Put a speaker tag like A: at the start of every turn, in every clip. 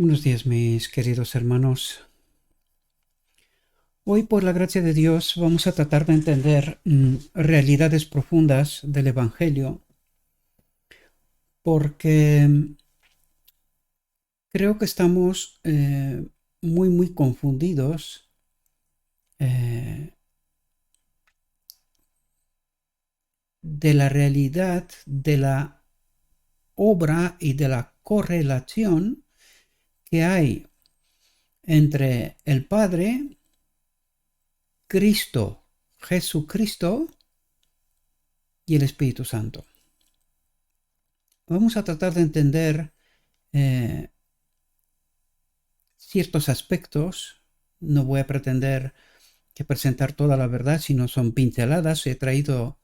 A: Buenos días, mis queridos hermanos. Hoy, por la gracia de Dios, vamos a tratar de entender realidades profundas del Evangelio, porque creo que estamos muy confundidos eh, de la realidad de la obra y de la correlación que hay entre el Padre, Cristo, Jesucristo y el Espíritu Santo. Vamos a tratar de entender ciertos aspectos. No voy a pretender que presentar toda la verdad, sino son pinceladas. He traído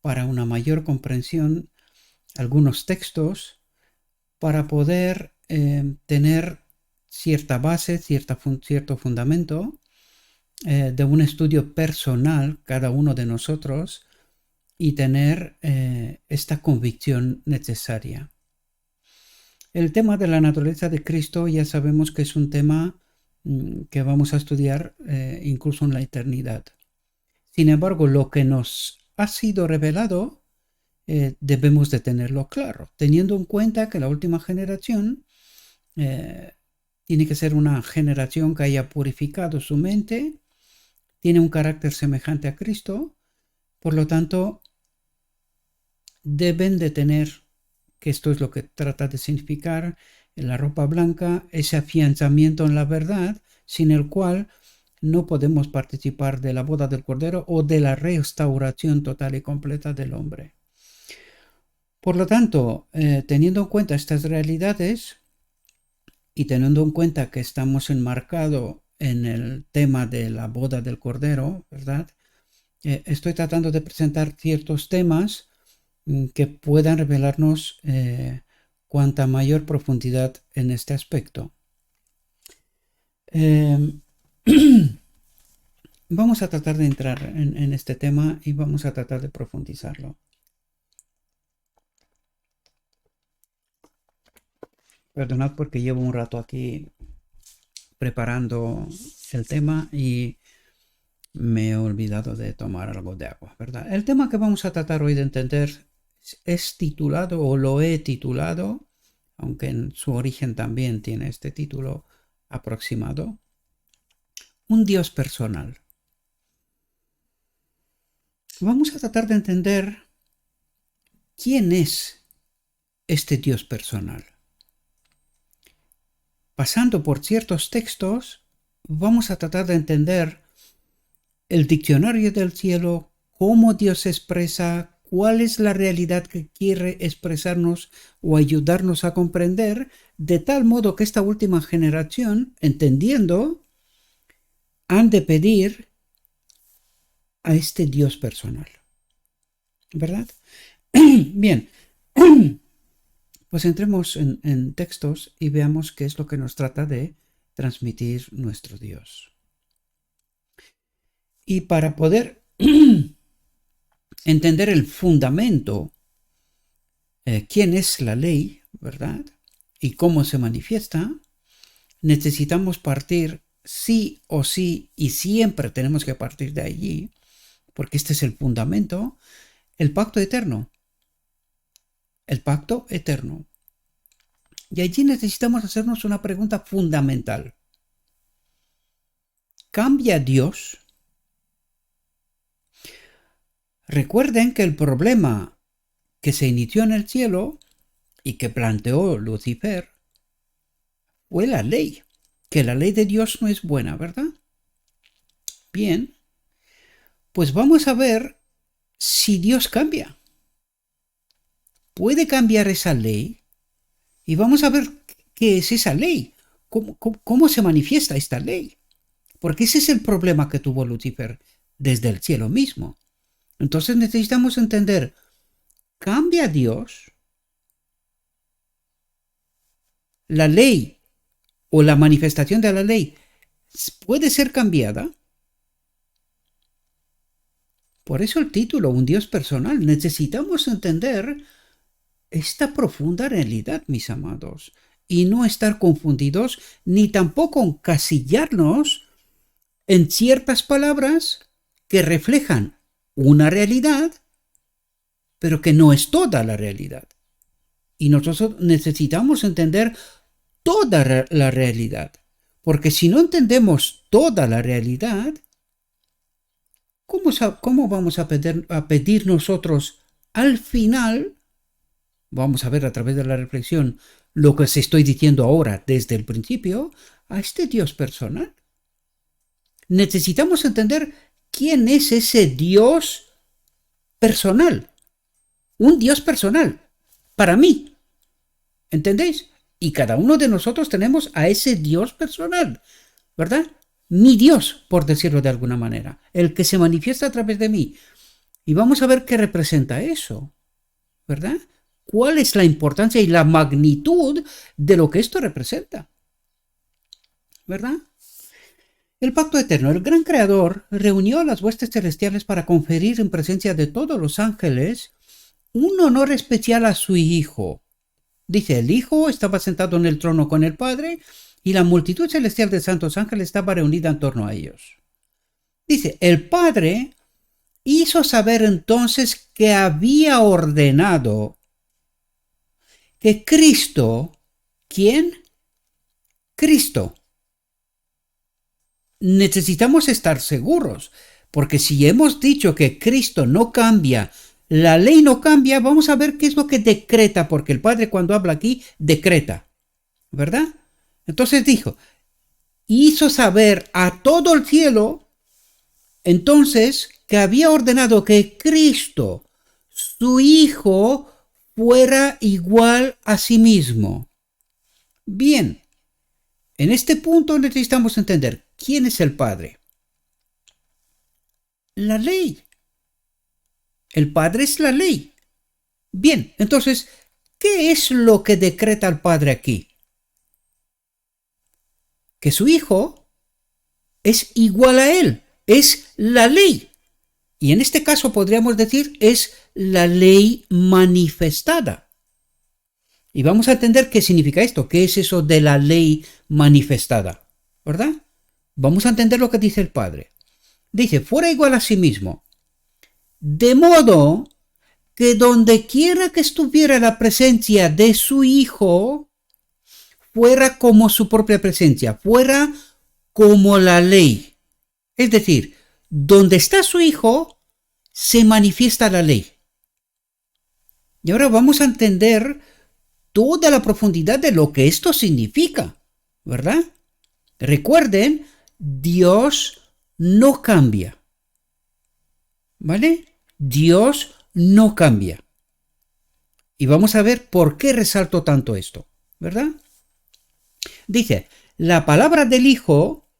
A: para una mayor comprensión algunos textos para poder tener cierta base, cierto fundamento de un estudio personal, cada uno de nosotros, y tener esta convicción necesaria. El tema de la naturaleza de Cristo ya sabemos que es un tema que vamos a estudiar incluso en la eternidad. Sin embargo, lo que nos ha sido revelado debemos de tenerlo claro, teniendo en cuenta que la última generación tiene que ser una generación que haya purificado su mente, tiene un carácter semejante a Cristo, por lo tanto, deben de tener, que esto es lo que trata de significar en la ropa blanca, ese afianzamiento en la verdad, sin el cual no podemos participar de la boda del Cordero o de la restauración total y completa del hombre. Por lo tanto, teniendo en cuenta estas realidades y teniendo en cuenta que estamos enmarcados en el tema de la boda del Cordero, ¿verdad? Estoy tratando de presentar ciertos temas que puedan revelarnos cuanta mayor profundidad en este aspecto. Vamos a tratar de entrar en este tema y vamos a tratar de profundizarlo. Perdonad porque llevo un rato aquí preparando el tema y me he olvidado de tomar algo de agua, ¿verdad? El tema que vamos a tratar hoy de entender es titulado, o lo he titulado, aunque en su origen también tiene este título aproximado, un Dios personal. Vamos a tratar de entender quién es este Dios personal. Pasando por ciertos textos, vamos a tratar de entender el diccionario del cielo, cómo Dios se expresa, cuál es la realidad que quiere expresarnos o ayudarnos a comprender, de tal modo que esta última generación, entendiendo, han de pedir a este Dios personal. ¿Verdad? Bien, pues entremos en textos y veamos qué es lo que nos trata de transmitir nuestro Dios. Y para poder entender el fundamento, quién es la ley, ¿verdad? Y cómo se manifiesta, necesitamos partir sí o sí, y siempre tenemos que partir de allí, porque este es el fundamento, el pacto eterno. El pacto eterno. Y allí necesitamos hacernos una pregunta fundamental. ¿Cambia Dios? Recuerden que el problema que se inició en el cielo y que planteó Lucifer fue la ley, que la ley de Dios no es buena, ¿verdad? Bien, pues vamos a ver si Dios cambia. ¿Puede cambiar esa ley? Y vamos a ver qué es esa ley, cómo se manifiesta esta ley. Porque ese es el problema que tuvo Lucifer desde el cielo mismo. Entonces necesitamos entender, ¿cambia Dios? ¿La ley o la manifestación de la ley puede ser cambiada? Por eso el título, un Dios personal. Necesitamos entender esta profunda realidad, mis amados. y no estar confundidos, ni tampoco encasillarnos en ciertas palabras que reflejan una realidad, pero que no es toda la realidad. Y nosotros necesitamos entender toda la realidad, porque si no entendemos toda la realidad, ¿cómo vamos a pedir nosotros al final? Vamos a ver a través de la reflexión lo que os estoy diciendo ahora desde el principio, a este Dios personal. Necesitamos entender quién es ese Dios personal. Un Dios personal, para mí. ¿Entendéis? Y cada uno de nosotros tenemos a ese Dios personal, ¿verdad? Mi Dios, por decirlo de alguna manera, el que se manifiesta a través de mí. Y vamos a ver qué representa eso, ¿verdad? ¿Cuál es la importancia y la magnitud de lo que esto representa? ¿Verdad? El pacto eterno, el gran creador, reunió a las huestes celestiales para conferir en presencia de todos los ángeles un honor especial a su Hijo. Dice, el Hijo estaba sentado en el trono con el Padre y la multitud celestial de santos ángeles estaba reunida en torno a ellos. Dice, el Padre hizo saber entonces que había ordenado que Cristo, ¿quién? Cristo. Necesitamos estar seguros, porque si hemos dicho que Cristo no cambia, la ley no cambia, vamos a ver qué es lo que decreta, porque el Padre cuando habla aquí, decreta, ¿verdad? Entonces dijo, hizo saber a todo el cielo, entonces, que había ordenado que Cristo, su Hijo, fuera igual a sí mismo. Bien, en este punto necesitamos entender quién es el Padre. La ley. El Padre es la ley. Bien, entonces, ¿qué es lo que decreta el Padre aquí? Que su Hijo es igual a Él, es la ley. Y en este caso podríamos decir es la ley manifestada. Y vamos a entender qué significa esto, qué es eso de la ley manifestada, ¿verdad? Vamos a entender lo que dice el Padre. Dice, fuera igual a sí mismo, de modo que donde quiera que estuviera la presencia de su Hijo, fuera como su propia presencia, fuera como la ley. Es decir, donde está su Hijo, se manifiesta la ley. Y ahora vamos a entender toda la profundidad de lo que esto significa, ¿verdad? Recuerden, Dios no cambia, ¿vale? Dios no cambia. Y vamos a ver por qué resalto tanto esto, ¿verdad? Dice, la palabra del Hijo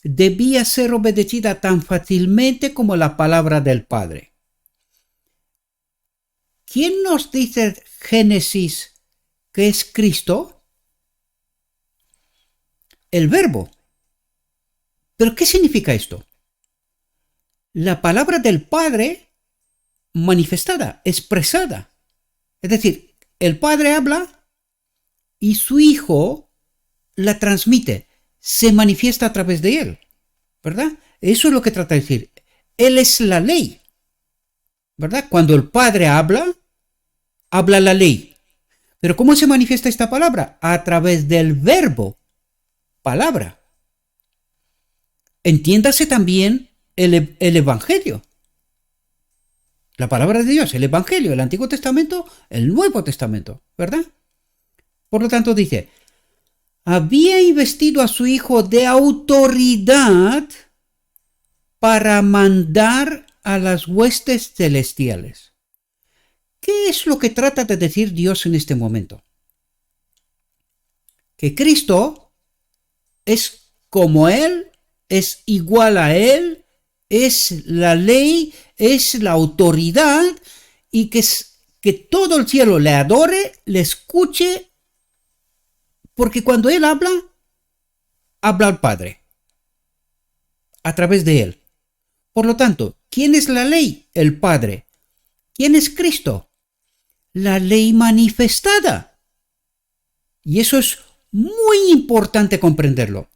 A: debía ser obedecida tan fácilmente como la palabra del Padre. ¿Quién nos dice Génesis que es Cristo? El Verbo. ¿Pero qué significa esto? La palabra del Padre manifestada, expresada. Es decir, el Padre habla y su Hijo la transmite, se manifiesta a través de él, ¿verdad? Eso es lo que trata de decir. Él es la ley, ¿verdad? Cuando el Padre habla, habla la ley. Pero ¿cómo se manifiesta esta palabra? A través del verbo, palabra. Entiéndase también el Evangelio. La palabra de Dios, el Evangelio, el Antiguo Testamento, el Nuevo Testamento, ¿verdad? Por lo tanto dice, había investido a su Hijo de autoridad para mandar a las huestes celestiales. ¿Qué es lo que trata de decir Dios en este momento? Que Cristo es como Él, es igual a Él, es la ley, es la autoridad, y que todo el cielo le adore, le escuche, porque cuando Él habla, habla al Padre, a través de Él. Por lo tanto, ¿quién es la ley? El Padre. ¿Quién es Cristo? La ley manifestada. Y eso es muy importante comprenderlo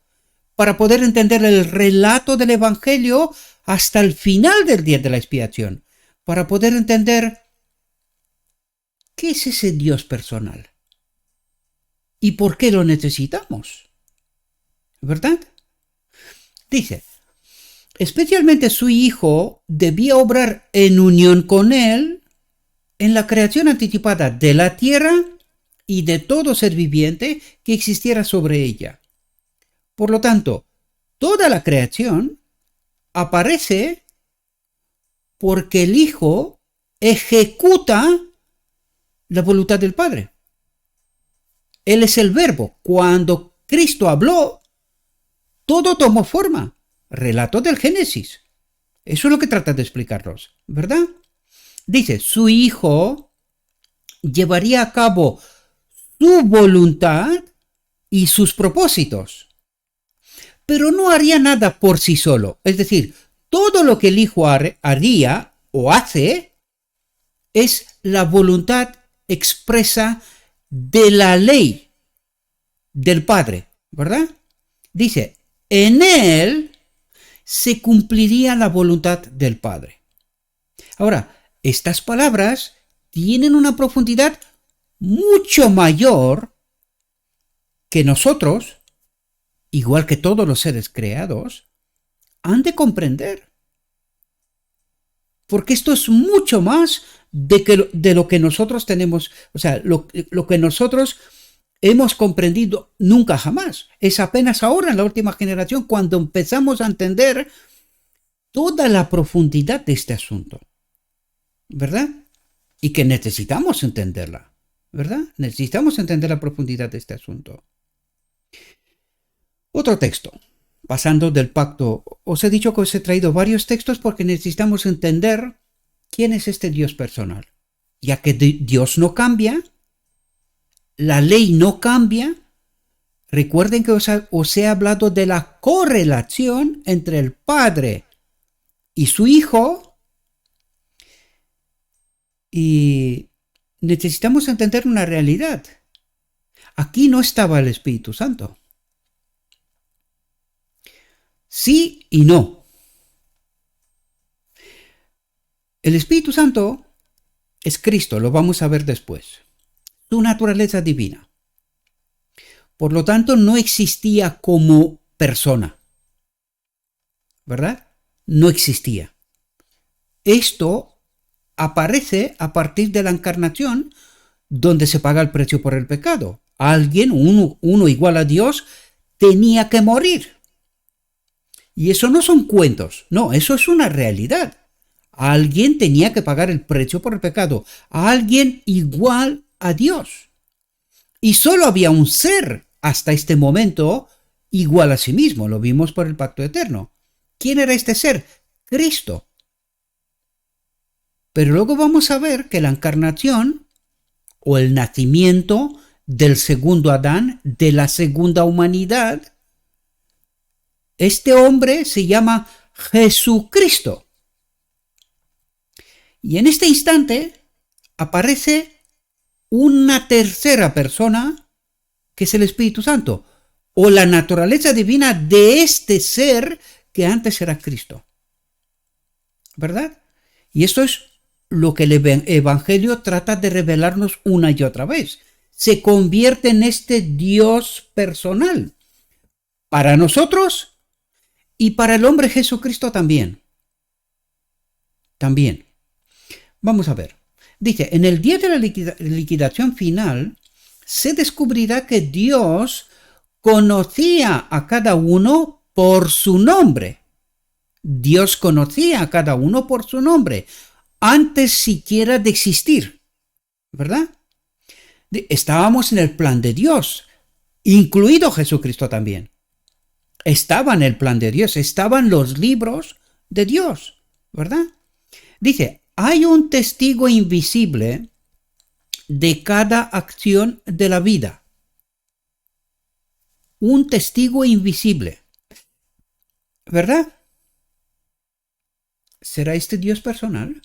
A: para poder entender el relato del Evangelio hasta el final del día de la expiación, para poder entender qué es ese Dios personal y por qué lo necesitamos. ¿Verdad? Dice, especialmente su Hijo debía obrar en unión con Él en la creación anticipada de la tierra y de todo ser viviente que existiera sobre ella. Por lo tanto, toda la creación aparece porque el Hijo ejecuta la voluntad del Padre. Él es el Verbo. Cuando Cristo habló, todo tomó forma. Relato del Génesis. Eso es lo que trata de explicarnos, ¿verdad? Dice, su Hijo llevaría a cabo su voluntad y sus propósitos, pero no haría nada por sí solo. Es decir, todo lo que el Hijo haría o hace es la voluntad expresa de la ley del Padre, ¿verdad? Dice, en Él se cumpliría la voluntad del Padre. Ahora, estas palabras tienen una profundidad mucho mayor que nosotros, igual que todos los seres creados, han de comprender. Porque esto es mucho más de lo que nosotros tenemos, o sea, lo que nosotros hemos comprendido nunca jamás. Es apenas ahora, en la última generación, cuando empezamos a entender toda la profundidad de este asunto, ¿verdad? Y que necesitamos entenderla, ¿verdad? Necesitamos entender la profundidad de este asunto. Otro texto. Pasando del pacto, os he dicho que os he traído varios textos porque necesitamos entender quién es este Dios personal. Ya que Dios no cambia, la ley no cambia. Recuerden que os he hablado de la correlación entre el Padre y su Hijo. Y necesitamos entender una realidad. Aquí no estaba el Espíritu Santo. Sí y no. El Espíritu Santo es Cristo, lo vamos a ver después. Su naturaleza divina. Por lo tanto, no existía como persona. ¿Verdad? No existía. Esto aparece a partir de la encarnación, donde se paga el precio por el pecado. Alguien, uno igual a Dios, tenía que morir. Y eso no son cuentos, no, eso es una realidad. Alguien tenía que pagar el precio por el pecado. Alguien igual a Dios. Y solo había un ser hasta este momento igual a sí mismo. Lo vimos por el pacto eterno. ¿Quién era este ser? Cristo. Pero luego vamos a ver que la encarnación o el nacimiento del segundo Adán, de la segunda humanidad, este hombre se llama Jesucristo. Y en este instante aparece una tercera persona que es el Espíritu Santo, o la naturaleza divina de este ser que antes era Cristo. ¿Verdad? Y esto es lo que el Evangelio trata de revelarnos una y otra vez. Se convierte en este Dios personal. Para nosotros y para el hombre Jesucristo también. También. Vamos a ver. Dice, en el día de la liquidación final, se descubrirá que Dios conocía a cada uno por su nombre. Dios conocía a cada uno por su nombre, antes siquiera de existir, ¿verdad? Estábamos en el plan de Dios, incluido Jesucristo también. Estaba en el plan de Dios, estaban los libros de Dios, ¿verdad? Dice, hay un testigo invisible de cada acción de la vida. Un testigo invisible, ¿verdad? ¿Será este Dios personal?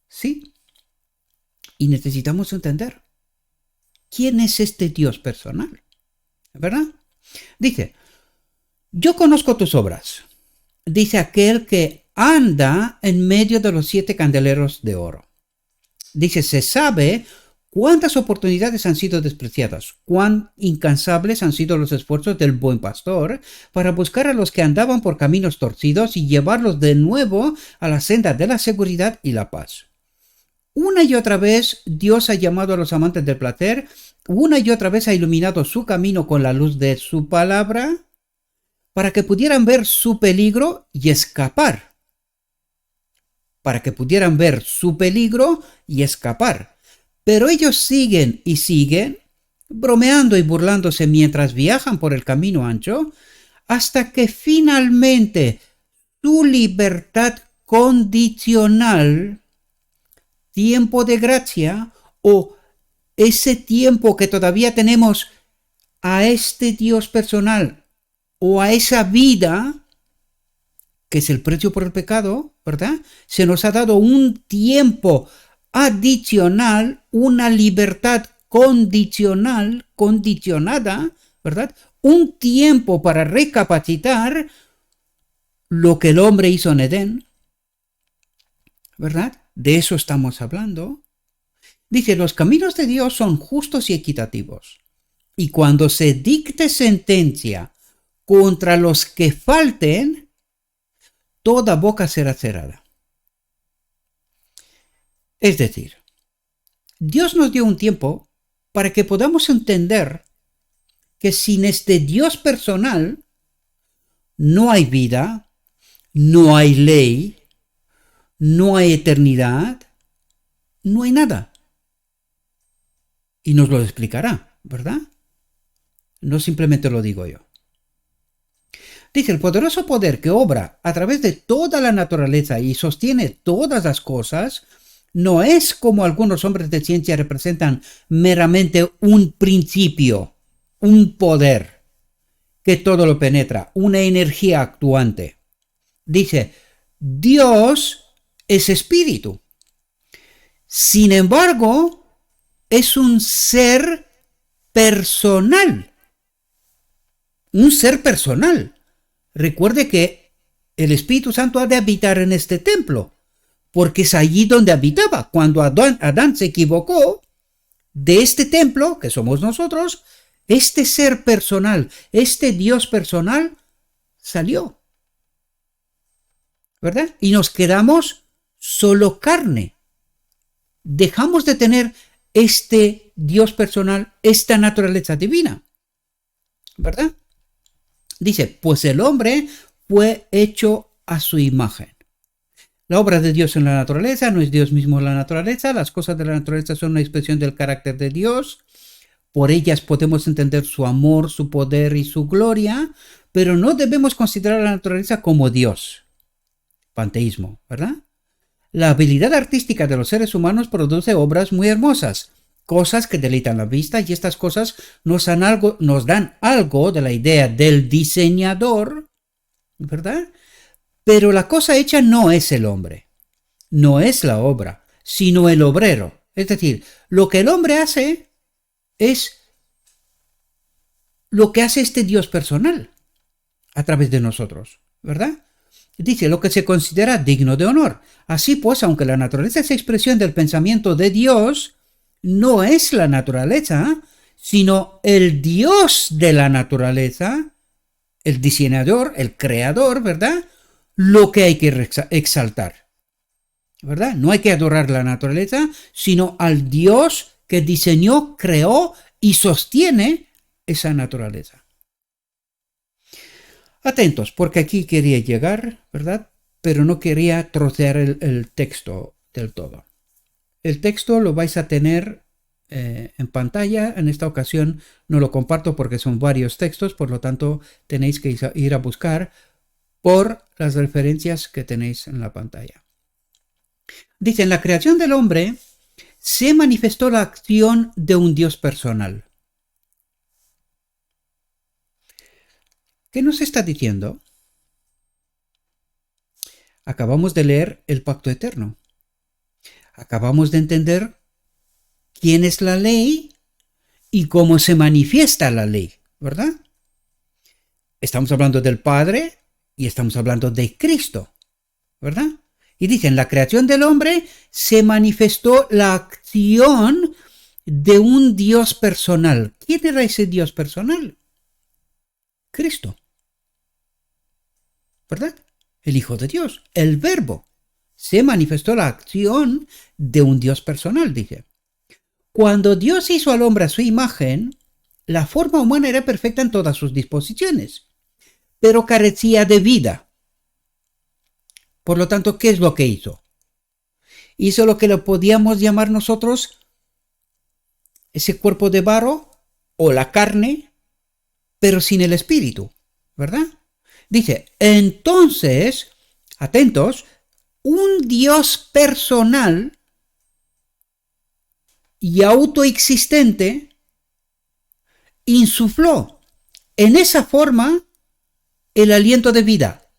A: Sí. Y necesitamos entender. ¿Quién es este Dios personal? ¿Verdad? Dice, yo conozco tus obras, dice aquel que anda en medio de los 7 candeleros de oro. Dice, se sabe cuántas oportunidades han sido despreciadas, cuán incansables han sido los esfuerzos del buen pastor para buscar a los que andaban por caminos torcidos y llevarlos de nuevo a la senda de la seguridad y la paz. Una y otra vez Dios ha llamado a los amantes del placer, una y otra vez ha iluminado su camino con la luz de su palabra para que pudieran ver su peligro y escapar. Para que pudieran ver su peligro y escapar. Pero ellos siguen y siguen, bromeando y burlándose mientras viajan por el camino ancho, hasta que finalmente su libertad condicional, tiempo de gracia, o ese tiempo que todavía tenemos a este Dios personal, o a esa vida, que es el precio por el pecado, ¿verdad? Se nos ha dado un tiempo adicional, una libertad condicionada, ¿verdad? Un tiempo para recapacitar lo que el hombre hizo en Edén, ¿verdad? De eso estamos hablando. Dice, los caminos de Dios son justos y equitativos. Y cuando se dicte sentencia contra los que falten, toda boca será cerrada. Es decir, Dios nos dio un tiempo para que podamos entender que sin este Dios personal no hay vida, no hay ley, no hay eternidad, no hay nada. Y nos lo explicará, ¿verdad? No simplemente lo digo yo. Dice, el poderoso poder que obra a través de toda la naturaleza y sostiene todas las cosas, no es como algunos hombres de ciencia representan meramente un principio, un poder que todo lo penetra, una energía actuante. Dice, Dios es espíritu. Sin embargo, es un ser personal. Un ser personal. Recuerde que el Espíritu Santo ha de habitar en este templo, porque es allí donde habitaba. Cuando Adán se equivocó, de este templo, que somos nosotros, este ser personal, este Dios personal, salió. ¿Verdad? Y nos quedamos solo carne. Dejamos de tener este Dios personal, esta naturaleza divina. ¿Verdad? Dice, pues el hombre fue hecho a su imagen. La obra de Dios en la naturaleza no es Dios mismo en la naturaleza. Las cosas de la naturaleza son una expresión del carácter de Dios. Por ellas podemos entender su amor, su poder y su gloria, pero no debemos considerar a la naturaleza como Dios. Panteísmo, ¿verdad? La habilidad artística de los seres humanos produce obras muy hermosas, cosas que deleitan la vista, y estas cosas nos dan algo de la idea del diseñador, ¿verdad? Pero la cosa hecha no es el hombre, no es la obra, sino el obrero. Es decir, lo que el hombre hace es lo que hace este Dios personal a través de nosotros, ¿verdad? Dice, lo que se considera digno de honor. Así pues, aunque la naturaleza es expresión del pensamiento de Dios, no es la naturaleza, sino el Dios de la naturaleza, el diseñador, el creador, ¿verdad? Lo que hay que exaltar, ¿verdad? No hay que adorar la naturaleza, sino al Dios que diseñó, creó y sostiene esa naturaleza. Atentos, porque aquí quería llegar, ¿verdad? Pero no quería trocear el texto del todo. El texto lo vais a tener en pantalla. En esta ocasión no lo comparto porque son varios textos, por lo tanto tenéis que ir a buscar por las referencias que tenéis en la pantalla. Dice, en la creación del hombre se manifestó la acción de un Dios personal. ¿Qué nos está diciendo? Acabamos de leer el pacto eterno. Acabamos de entender quién es la ley y cómo se manifiesta la ley, ¿verdad? Estamos hablando del Padre y estamos hablando de Cristo, ¿verdad? Y dice, en la creación del hombre se manifestó la acción de un Dios personal. ¿Quién era ese Dios personal? Cristo, ¿verdad? El Hijo de Dios, el Verbo. Se manifestó la acción de un Dios personal, dice. Cuando Dios hizo al hombre a su imagen, la forma humana era perfecta en todas sus disposiciones, pero carecía de vida. Por lo tanto, ¿qué es lo que hizo? Hizo lo que lo podíamos llamar nosotros ese cuerpo de barro o la carne, pero sin el espíritu, ¿verdad? Dice, entonces, atentos, un Dios personal y autoexistente insufló en esa forma el aliento de vida,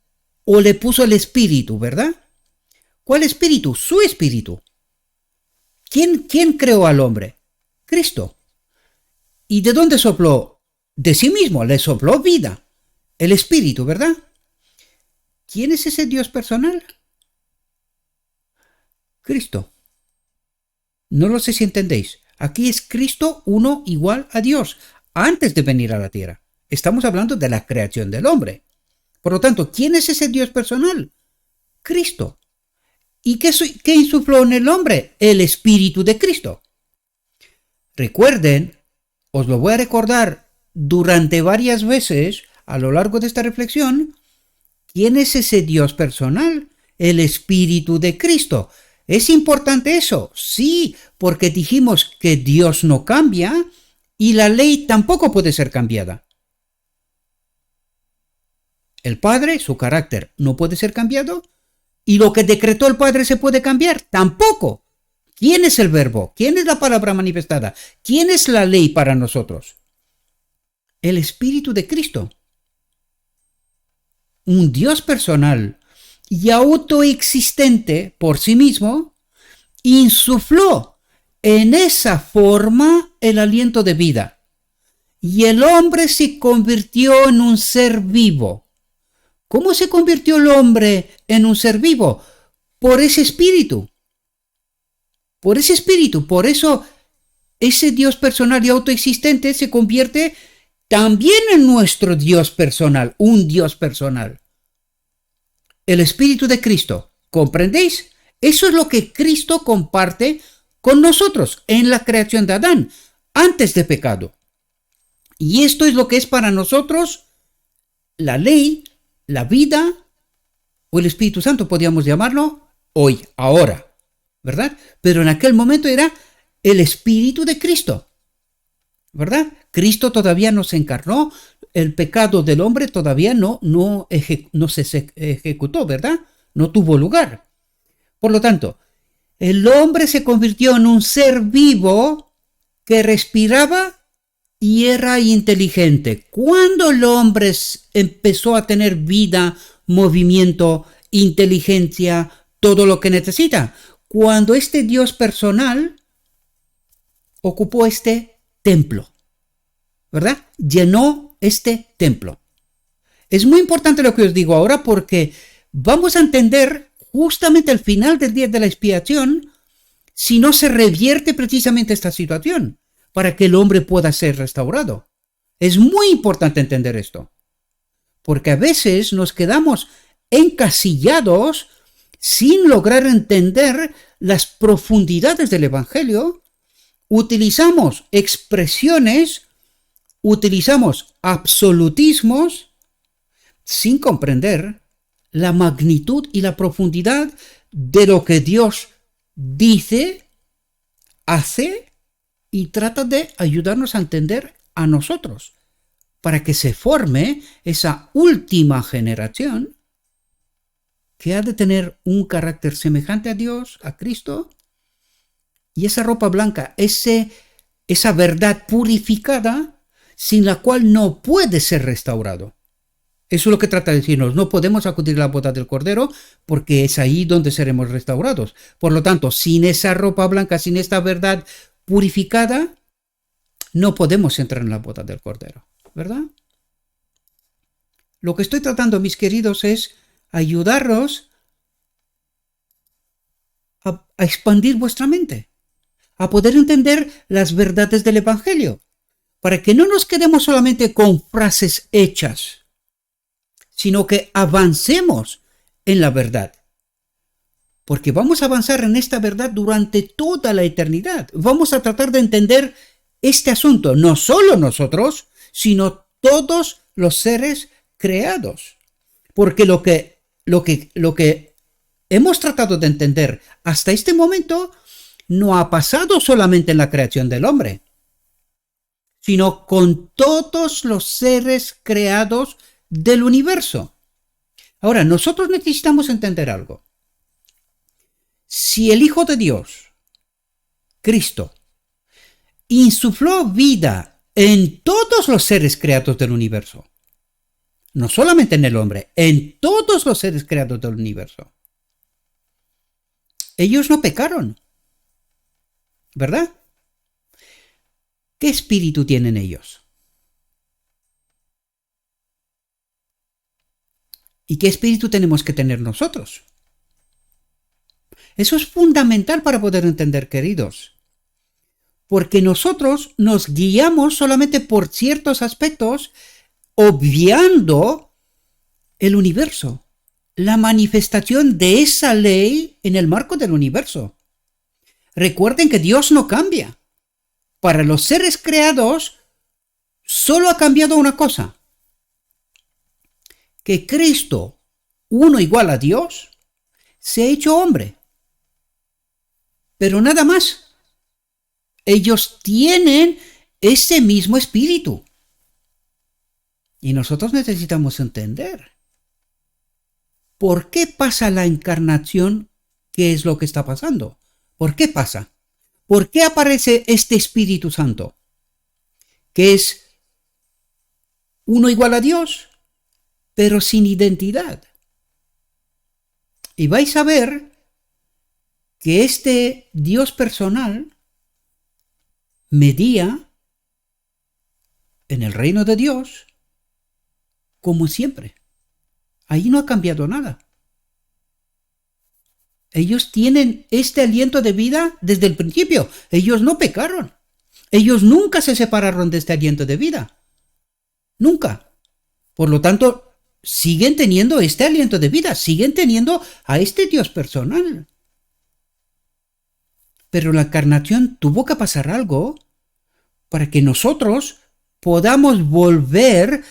A: o le puso el espíritu, ¿verdad? ¿Cuál espíritu? Su espíritu. ¿Quién creó al hombre? Cristo. ¿Y de dónde sopló? De sí mismo, le sopló vida. El espíritu, ¿verdad? ¿Quién es ese Dios personal? Cristo. No lo sé si entendéis. Aquí es Cristo uno igual a Dios, antes de venir a la tierra. Estamos hablando de la creación del hombre. Por lo tanto, ¿quién es ese Dios personal? Cristo. ¿Y qué insufló en el hombre? El Espíritu de Cristo. Recuerden, os lo voy a recordar durante varias veces a lo largo de esta reflexión, ¿quién es ese Dios personal? El Espíritu de Cristo. ¿Es importante eso? Sí, porque dijimos que Dios no cambia y la ley tampoco puede ser cambiada. El Padre, su carácter no puede ser cambiado, y lo que decretó el Padre se puede cambiar, tampoco. ¿Quién es el Verbo? ¿Quién es la palabra manifestada? ¿Quién es la ley para nosotros? El Espíritu de Cristo. Un Dios personal y autoexistente por sí mismo, insufló en esa forma el aliento de vida. Y el hombre se convirtió en un ser vivo. ¿Cómo se convirtió el hombre en un ser vivo? Por ese espíritu. Por ese espíritu. Por eso ese Dios personal y autoexistente se convierte también en nuestro Dios personal, un Dios personal. El Espíritu de Cristo. ¿Comprendéis? Eso es lo que Cristo comparte con nosotros en la creación de Adán, antes de pecado. Y esto es lo que es para nosotros la ley, la vida o el Espíritu Santo, podríamos llamarlo hoy, ahora, ¿verdad? Pero en aquel momento era el Espíritu de Cristo, ¿verdad? Cristo todavía no se encarnó, el pecado del hombre todavía no se ejecutó, ¿verdad? No tuvo lugar. Por lo tanto, el hombre se convirtió en un ser vivo que respiraba y era inteligente. ¿Cuándo el hombre empezó a tener vida, movimiento, inteligencia, todo lo que necesita? Cuando este Dios personal ocupó este templo, ¿verdad? Llenó este templo. Es muy importante lo que os digo ahora porque vamos a entender justamente al final del día de la expiación si no se revierte precisamente esta situación para que el hombre pueda ser restaurado. Es muy importante entender esto, porque a veces nos quedamos encasillados sin lograr entender las profundidades del Evangelio. Utilizamos expresiones, utilizamos absolutismos sin comprender la magnitud y la profundidad de lo que Dios dice, hace y trata de ayudarnos a entender a nosotros, para que se forme esa última generación que ha de tener un carácter semejante a Dios, a Cristo, y esa ropa blanca, esa verdad purificada, sin la cual no puede ser restaurado. Eso es lo que trata de decirnos. No podemos acudir a la boda del Cordero porque es ahí donde seremos restaurados. Por lo tanto, sin esa ropa blanca, sin esta verdad purificada, no podemos entrar en la boda del Cordero, ¿verdad? Lo que estoy tratando, mis queridos, es ayudaros a expandir vuestra mente, a poder entender las verdades del Evangelio, para que no nos quedemos solamente con frases hechas, sino que avancemos en la verdad. Porque vamos a avanzar en esta verdad durante toda la eternidad. Vamos a tratar de entender este asunto, no solo nosotros, sino todos los seres creados. Porque lo que hemos tratado de entender hasta este momento no ha pasado solamente en la creación del hombre, sino con todos los seres creados del universo. Ahora, nosotros necesitamos entender algo. Si el Hijo de Dios, Cristo, insufló vida en todos los seres creados del universo, no solamente en el hombre, en todos los seres creados del universo, ellos no pecaron, ¿verdad? ¿Qué espíritu tienen ellos? ¿Y qué espíritu tenemos que tener nosotros? Eso es fundamental para poder entender, queridos. Porque nosotros nos guiamos solamente por ciertos aspectos, obviando el universo, la manifestación de esa ley en el marco del universo. Recuerden que Dios no cambia. Para los seres creados, solo ha cambiado una cosa. Que Cristo, uno igual a Dios, se ha hecho hombre. Pero nada más. Ellos tienen ese mismo espíritu. Y nosotros necesitamos entender por qué pasa la encarnación, qué es lo que está pasando. ¿Por qué pasa? ¿Por qué aparece este Espíritu Santo? Que es uno igual a Dios, pero sin identidad. Y vais a ver que este Dios personal medía en el reino de Dios como siempre. Ahí no ha cambiado nada. Ellos tienen este aliento de vida desde el principio. Ellos no pecaron. Ellos nunca se separaron de este aliento de vida. Nunca. Por lo tanto, siguen teniendo este aliento de vida. Siguen teniendo a este Dios personal. Pero la encarnación tuvo que pasar algo para que nosotros podamos volver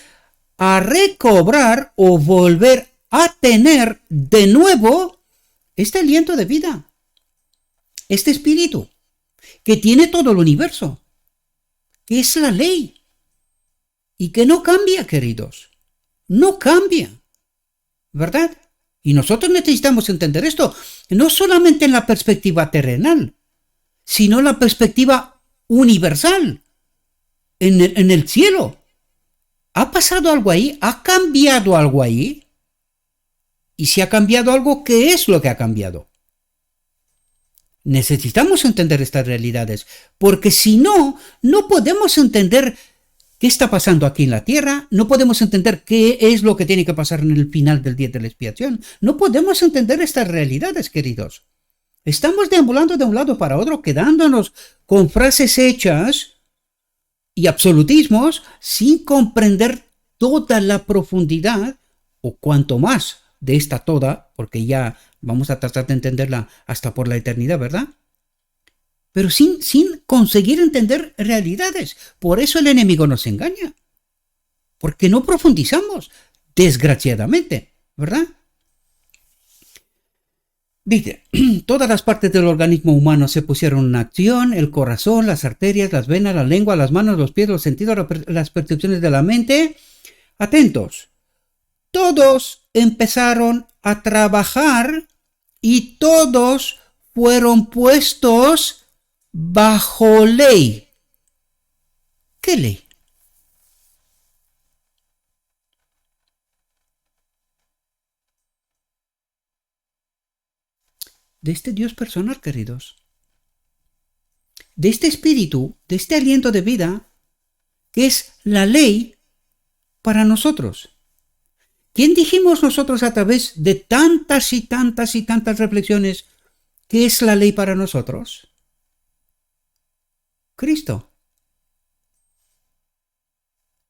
A: a recobrar o volver a tener de nuevo este aliento de vida, este espíritu que tiene todo el universo, que es la ley y que no cambia, queridos, no cambia, ¿verdad? Y nosotros necesitamos entender esto, no solamente en la perspectiva terrenal, sino en la perspectiva universal, en el cielo. ¿Ha pasado algo ahí? ¿Ha cambiado algo ahí? Y si ha cambiado algo, ¿qué es lo que ha cambiado? Necesitamos entender estas realidades, porque si no, no podemos entender qué está pasando aquí en la tierra, no podemos entender qué es lo que tiene que pasar en el final del día de la expiación. No podemos entender estas realidades, queridos. Estamos deambulando de un lado para otro, quedándonos con frases hechas y absolutismos sin comprender toda la profundidad, o cuanto más de esta toda, porque ya vamos a tratar de entenderla hasta por la eternidad, ¿verdad? Pero sin conseguir entender realidades. Por eso el enemigo nos engaña. Porque no profundizamos, desgraciadamente, ¿verdad? Dice, todas las partes del organismo humano se pusieron en acción: el corazón, las arterias, las venas, la lengua, las manos, los pies, los sentidos, las percepciones de la mente. Atentos. Todos empezaron a trabajar y todos fueron puestos bajo ley. ¿Qué ley? De este Dios personal, queridos. De este espíritu, de este aliento de vida que es la ley para nosotros. ¿Quién dijimos nosotros a través de tantas y tantas y tantas reflexiones que es la ley para nosotros? Cristo.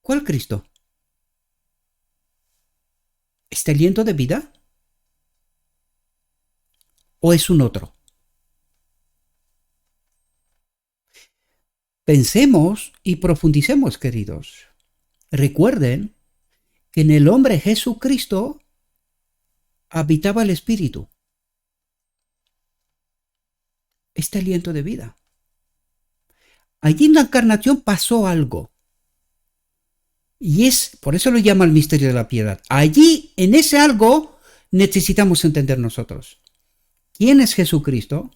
A: ¿Cuál Cristo? ¿Este aliento de vida? ¿O es un otro? Pensemos y profundicemos, queridos. Recuerden que en el hombre Jesucristo habitaba el Espíritu. Este aliento de vida. Allí en la encarnación pasó algo. Y por eso lo llama el misterio de la piedad. Allí, en ese algo, necesitamos entender nosotros. ¿Quién es Jesucristo?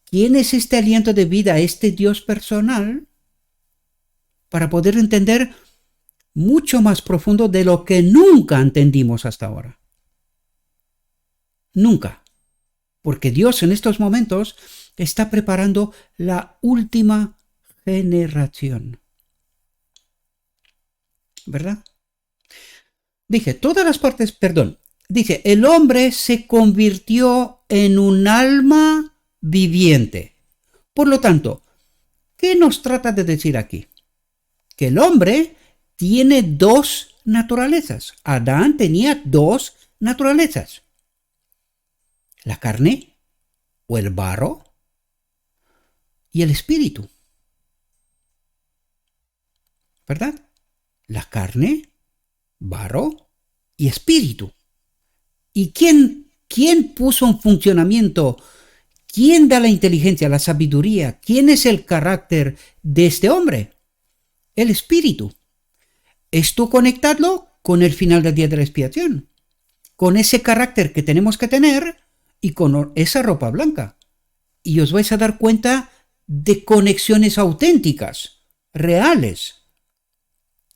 A: ¿Quién es este aliento de vida, este Dios personal? Para poder entender mucho más profundo de lo que nunca entendimos hasta ahora. Nunca. Porque Dios en estos momentos está preparando la última generación. ¿Verdad? Dice, el hombre se convirtió en un alma viviente. Por lo tanto, ¿qué nos trata de decir aquí? Que el hombre tiene dos naturalezas. Adán tenía dos naturalezas. La carne o el barro y el espíritu. ¿Verdad? La carne, barro y espíritu. ¿Y quién puso en funcionamiento? ¿Quién da la inteligencia, la sabiduría? ¿Quién es el carácter de este hombre? El espíritu. Esto conectadlo con el final del día de la expiación. Con ese carácter que tenemos que tener y con esa ropa blanca. Y os vais a dar cuenta de conexiones auténticas, reales.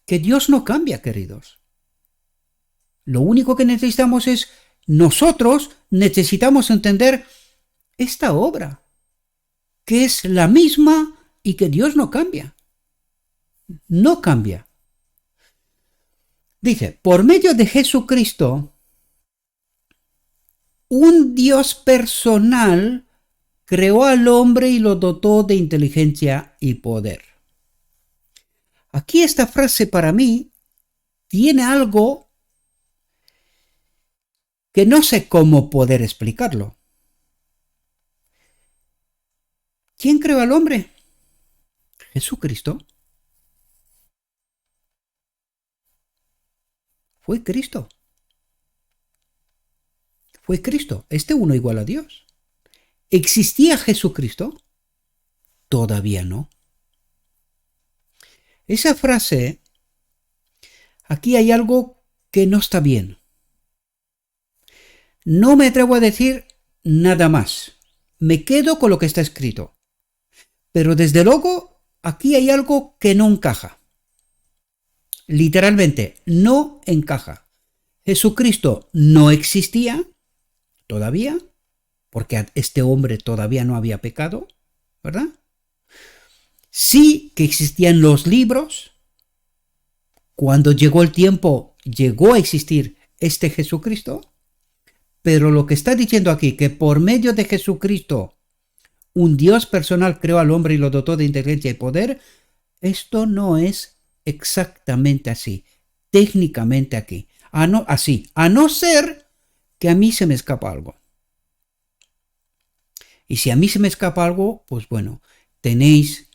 A: Que Dios no cambia, queridos. Lo único que necesitamos es, nosotros necesitamos entender esta obra, que es la misma y que Dios no cambia. No cambia. Dice, por medio de Jesucristo, un Dios personal creó al hombre y lo dotó de inteligencia y poder. Aquí esta frase para mí tiene algo que no sé cómo poder explicarlo. ¿Quién creó al hombre? Jesucristo. Fue Cristo. Fue Cristo, este uno igual a Dios. ¿Existía Jesucristo? Todavía no. Esa frase, aquí hay algo que no está bien. No me atrevo a decir nada más. Me quedo con lo que está escrito. Pero desde luego, aquí hay algo que no encaja. Literalmente, no encaja. Jesucristo no existía todavía, porque este hombre todavía no había pecado, ¿verdad? Sí que existían los libros. Cuando llegó el tiempo, llegó a existir este Jesucristo. Pero lo que está diciendo aquí, que por medio de Jesucristo, un Dios personal creó al hombre y lo dotó de inteligencia y poder, esto no es exactamente así, técnicamente aquí. A no ser que a mí se me escapa algo. Y si a mí se me escapa algo, pues bueno, tenéis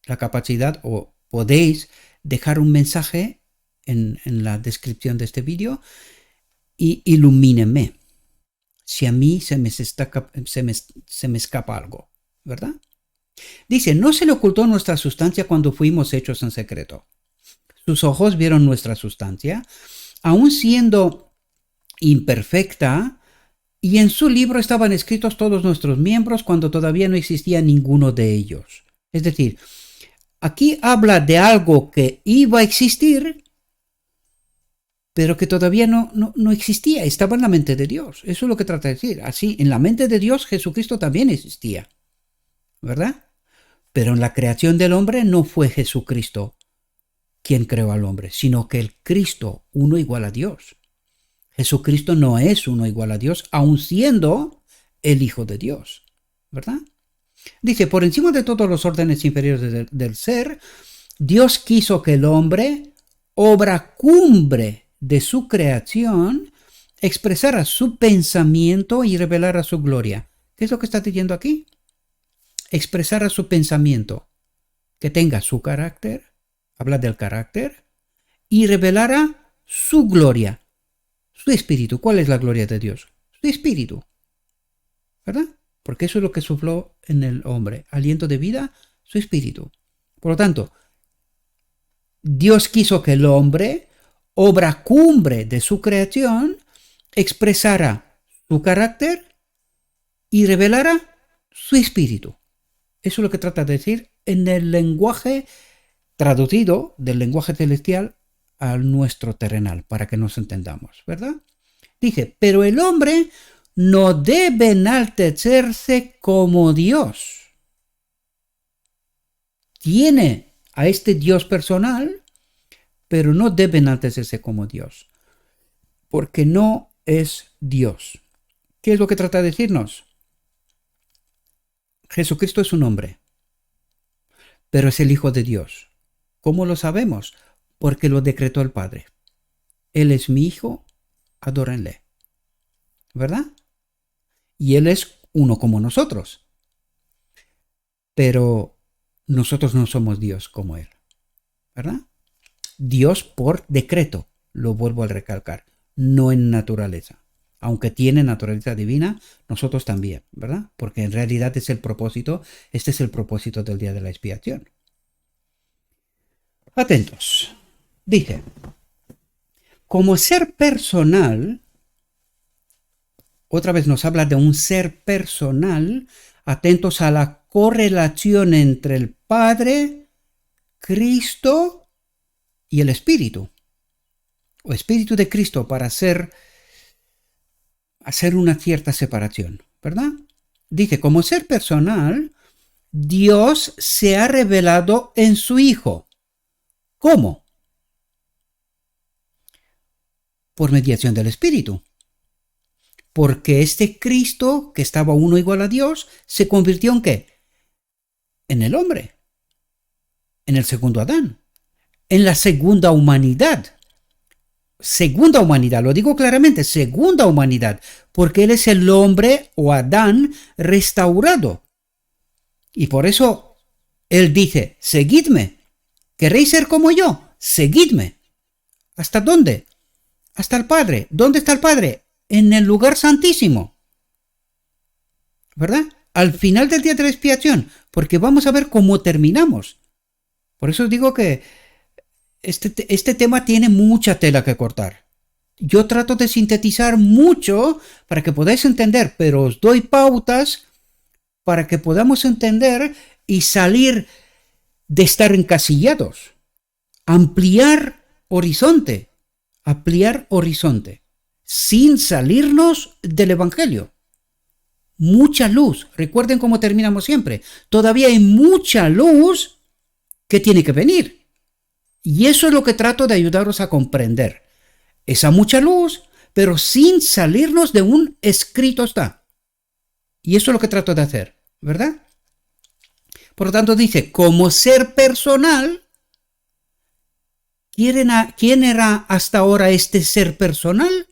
A: la capacidad o podéis dejar un mensaje en la descripción de este vídeo y ilumínenme. Si a mí se me escapa algo, ¿verdad? Dice, no se le ocultó nuestra sustancia cuando fuimos hechos en secreto. Sus ojos vieron nuestra sustancia, aun siendo imperfecta, y en su libro estaban escritos todos nuestros miembros cuando todavía no existía ninguno de ellos. Es decir, aquí habla de algo que iba a existir, pero que todavía no existía, estaba en la mente de Dios. Eso es lo que trata de decir. Así, en la mente de Dios Jesucristo también existía, ¿verdad? Pero en la creación del hombre no fue Jesucristo quien creó al hombre, sino que el Cristo, uno igual a Dios. Jesucristo no es uno igual a Dios, aun siendo el Hijo de Dios, ¿verdad? Dice, por encima de todos los órdenes inferiores del ser, Dios quiso que el hombre, obra cumbre de su creación, expresara su pensamiento y revelara su gloria. ¿Qué es lo que está diciendo aquí? Expresara su pensamiento, que tenga su carácter, habla del carácter, y revelara su gloria, su espíritu. ¿Cuál es la gloria de Dios? Su espíritu, ¿verdad? Porque eso es lo que sopló en el hombre, aliento de vida, su espíritu. Por lo tanto, Dios quiso que el hombre, obra cumbre de su creación, expresara su carácter y revelara su espíritu. Eso es lo que trata de decir en el lenguaje traducido del lenguaje celestial al nuestro terrenal, para que nos entendamos, ¿verdad? Dice, pero el hombre no debe enaltecerse como Dios. Tiene a este Dios personal, pero no debe enaltecerse como Dios, porque no es Dios. ¿Qué es lo que trata de decirnos? Jesucristo es un hombre, pero es el Hijo de Dios. ¿Cómo lo sabemos? Porque lo decretó el Padre. Él es mi Hijo, adórenle, ¿verdad? Y Él es uno como nosotros, pero nosotros no somos Dios como Él, ¿verdad? Dios por decreto, lo vuelvo a recalcar, no en naturaleza. Aunque tiene naturaleza divina, nosotros también, ¿verdad? Porque en realidad es el propósito, este es el propósito del día de la expiación. Atentos. Dice, como ser personal, otra vez nos habla de un ser personal, atentos a la correlación entre el Padre, Cristo y el Espíritu, o Espíritu de Cristo, para hacer una cierta separación, ¿verdad? Dice, como ser personal, Dios se ha revelado en su Hijo. ¿Cómo? Por mediación del Espíritu. Porque este Cristo, que estaba uno igual a Dios, se convirtió en ¿qué? En el hombre, en el segundo Adán, en la segunda humanidad. Segunda humanidad, lo digo claramente, segunda humanidad, porque Él es el hombre o Adán restaurado. Y por eso Él dice, seguidme. ¿Queréis ser como yo? Seguidme. ¿Hasta dónde? Hasta el Padre. ¿Dónde está el Padre? En el lugar santísimo, ¿verdad? Al final del día de la expiación, porque vamos a ver cómo terminamos. Por eso digo que este tema tiene mucha tela que cortar. Yo trato de sintetizar mucho para que podáis entender, pero os doy pautas para que podamos entender y salir de estar encasillados. Ampliar horizonte, sin salirnos del Evangelio. Mucha luz. Recuerden cómo terminamos siempre. Todavía hay mucha luz que tiene que venir. Y eso es lo que trato de ayudaros a comprender. Esa mucha luz, pero sin salirnos de un escrito está. Y eso es lo que trato de hacer, ¿verdad? Por lo tanto dice, como ser personal, ¿quién era hasta ahora este ser personal?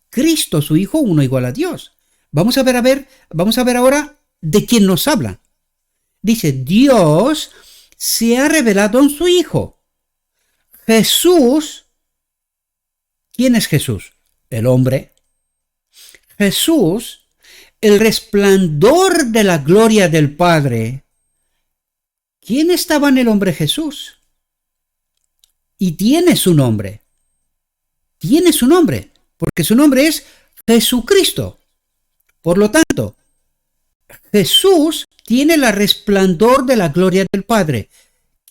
A: Cristo, su Hijo, uno igual a Dios. Vamos a ver ahora de quién nos habla. Dice, Dios se ha revelado en su Hijo. Jesús, ¿quién es Jesús? El hombre. Jesús, el resplandor de la gloria del Padre. ¿Quién estaba en el hombre Jesús? Y tiene su nombre. Tiene su nombre, porque su nombre es Jesucristo. Por lo tanto, Jesús tiene el resplandor de la gloria del Padre.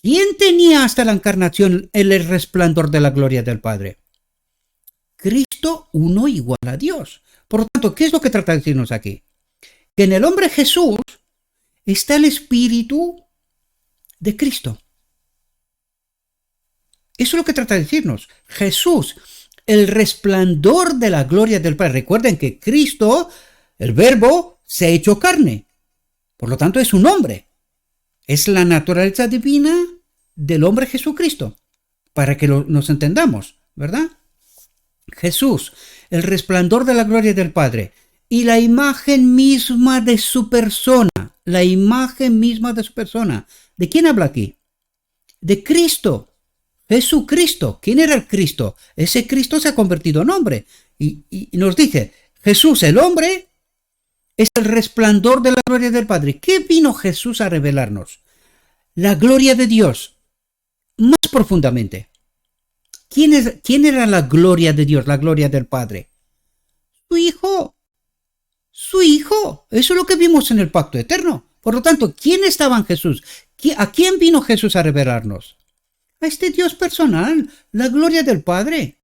A: ¿Quién tenía hasta la encarnación el resplandor de la gloria del Padre? Cristo, uno igual a Dios. Por lo tanto, ¿qué es lo que trata de decirnos aquí? Que en el hombre Jesús está el Espíritu de Cristo. Eso es lo que trata de decirnos. Jesús, el resplandor de la gloria del Padre. Recuerden que Cristo, el Verbo, se ha hecho carne. Por lo tanto, es un hombre. Es la naturaleza divina del hombre Jesucristo. Para que nos entendamos, ¿verdad? Jesús, el resplandor de la gloria del Padre. Y la imagen misma de su persona. La imagen misma de su persona. ¿De quién habla aquí? De Cristo. Jesucristo. ¿Quién era el Cristo? Ese Cristo se ha convertido en hombre. Y nos dice, Jesús, el hombre, es el resplandor de la gloria del Padre. ¿Qué vino Jesús a revelarnos? La gloria de Dios. Más profundamente. ¿Quién era la gloria de Dios, la gloria del Padre? Su Hijo. Su Hijo. Eso es lo que vimos en el pacto eterno. Por lo tanto, ¿quién estaba en Jesús? ¿A quién vino Jesús a revelarnos? A este Dios personal, la gloria del Padre.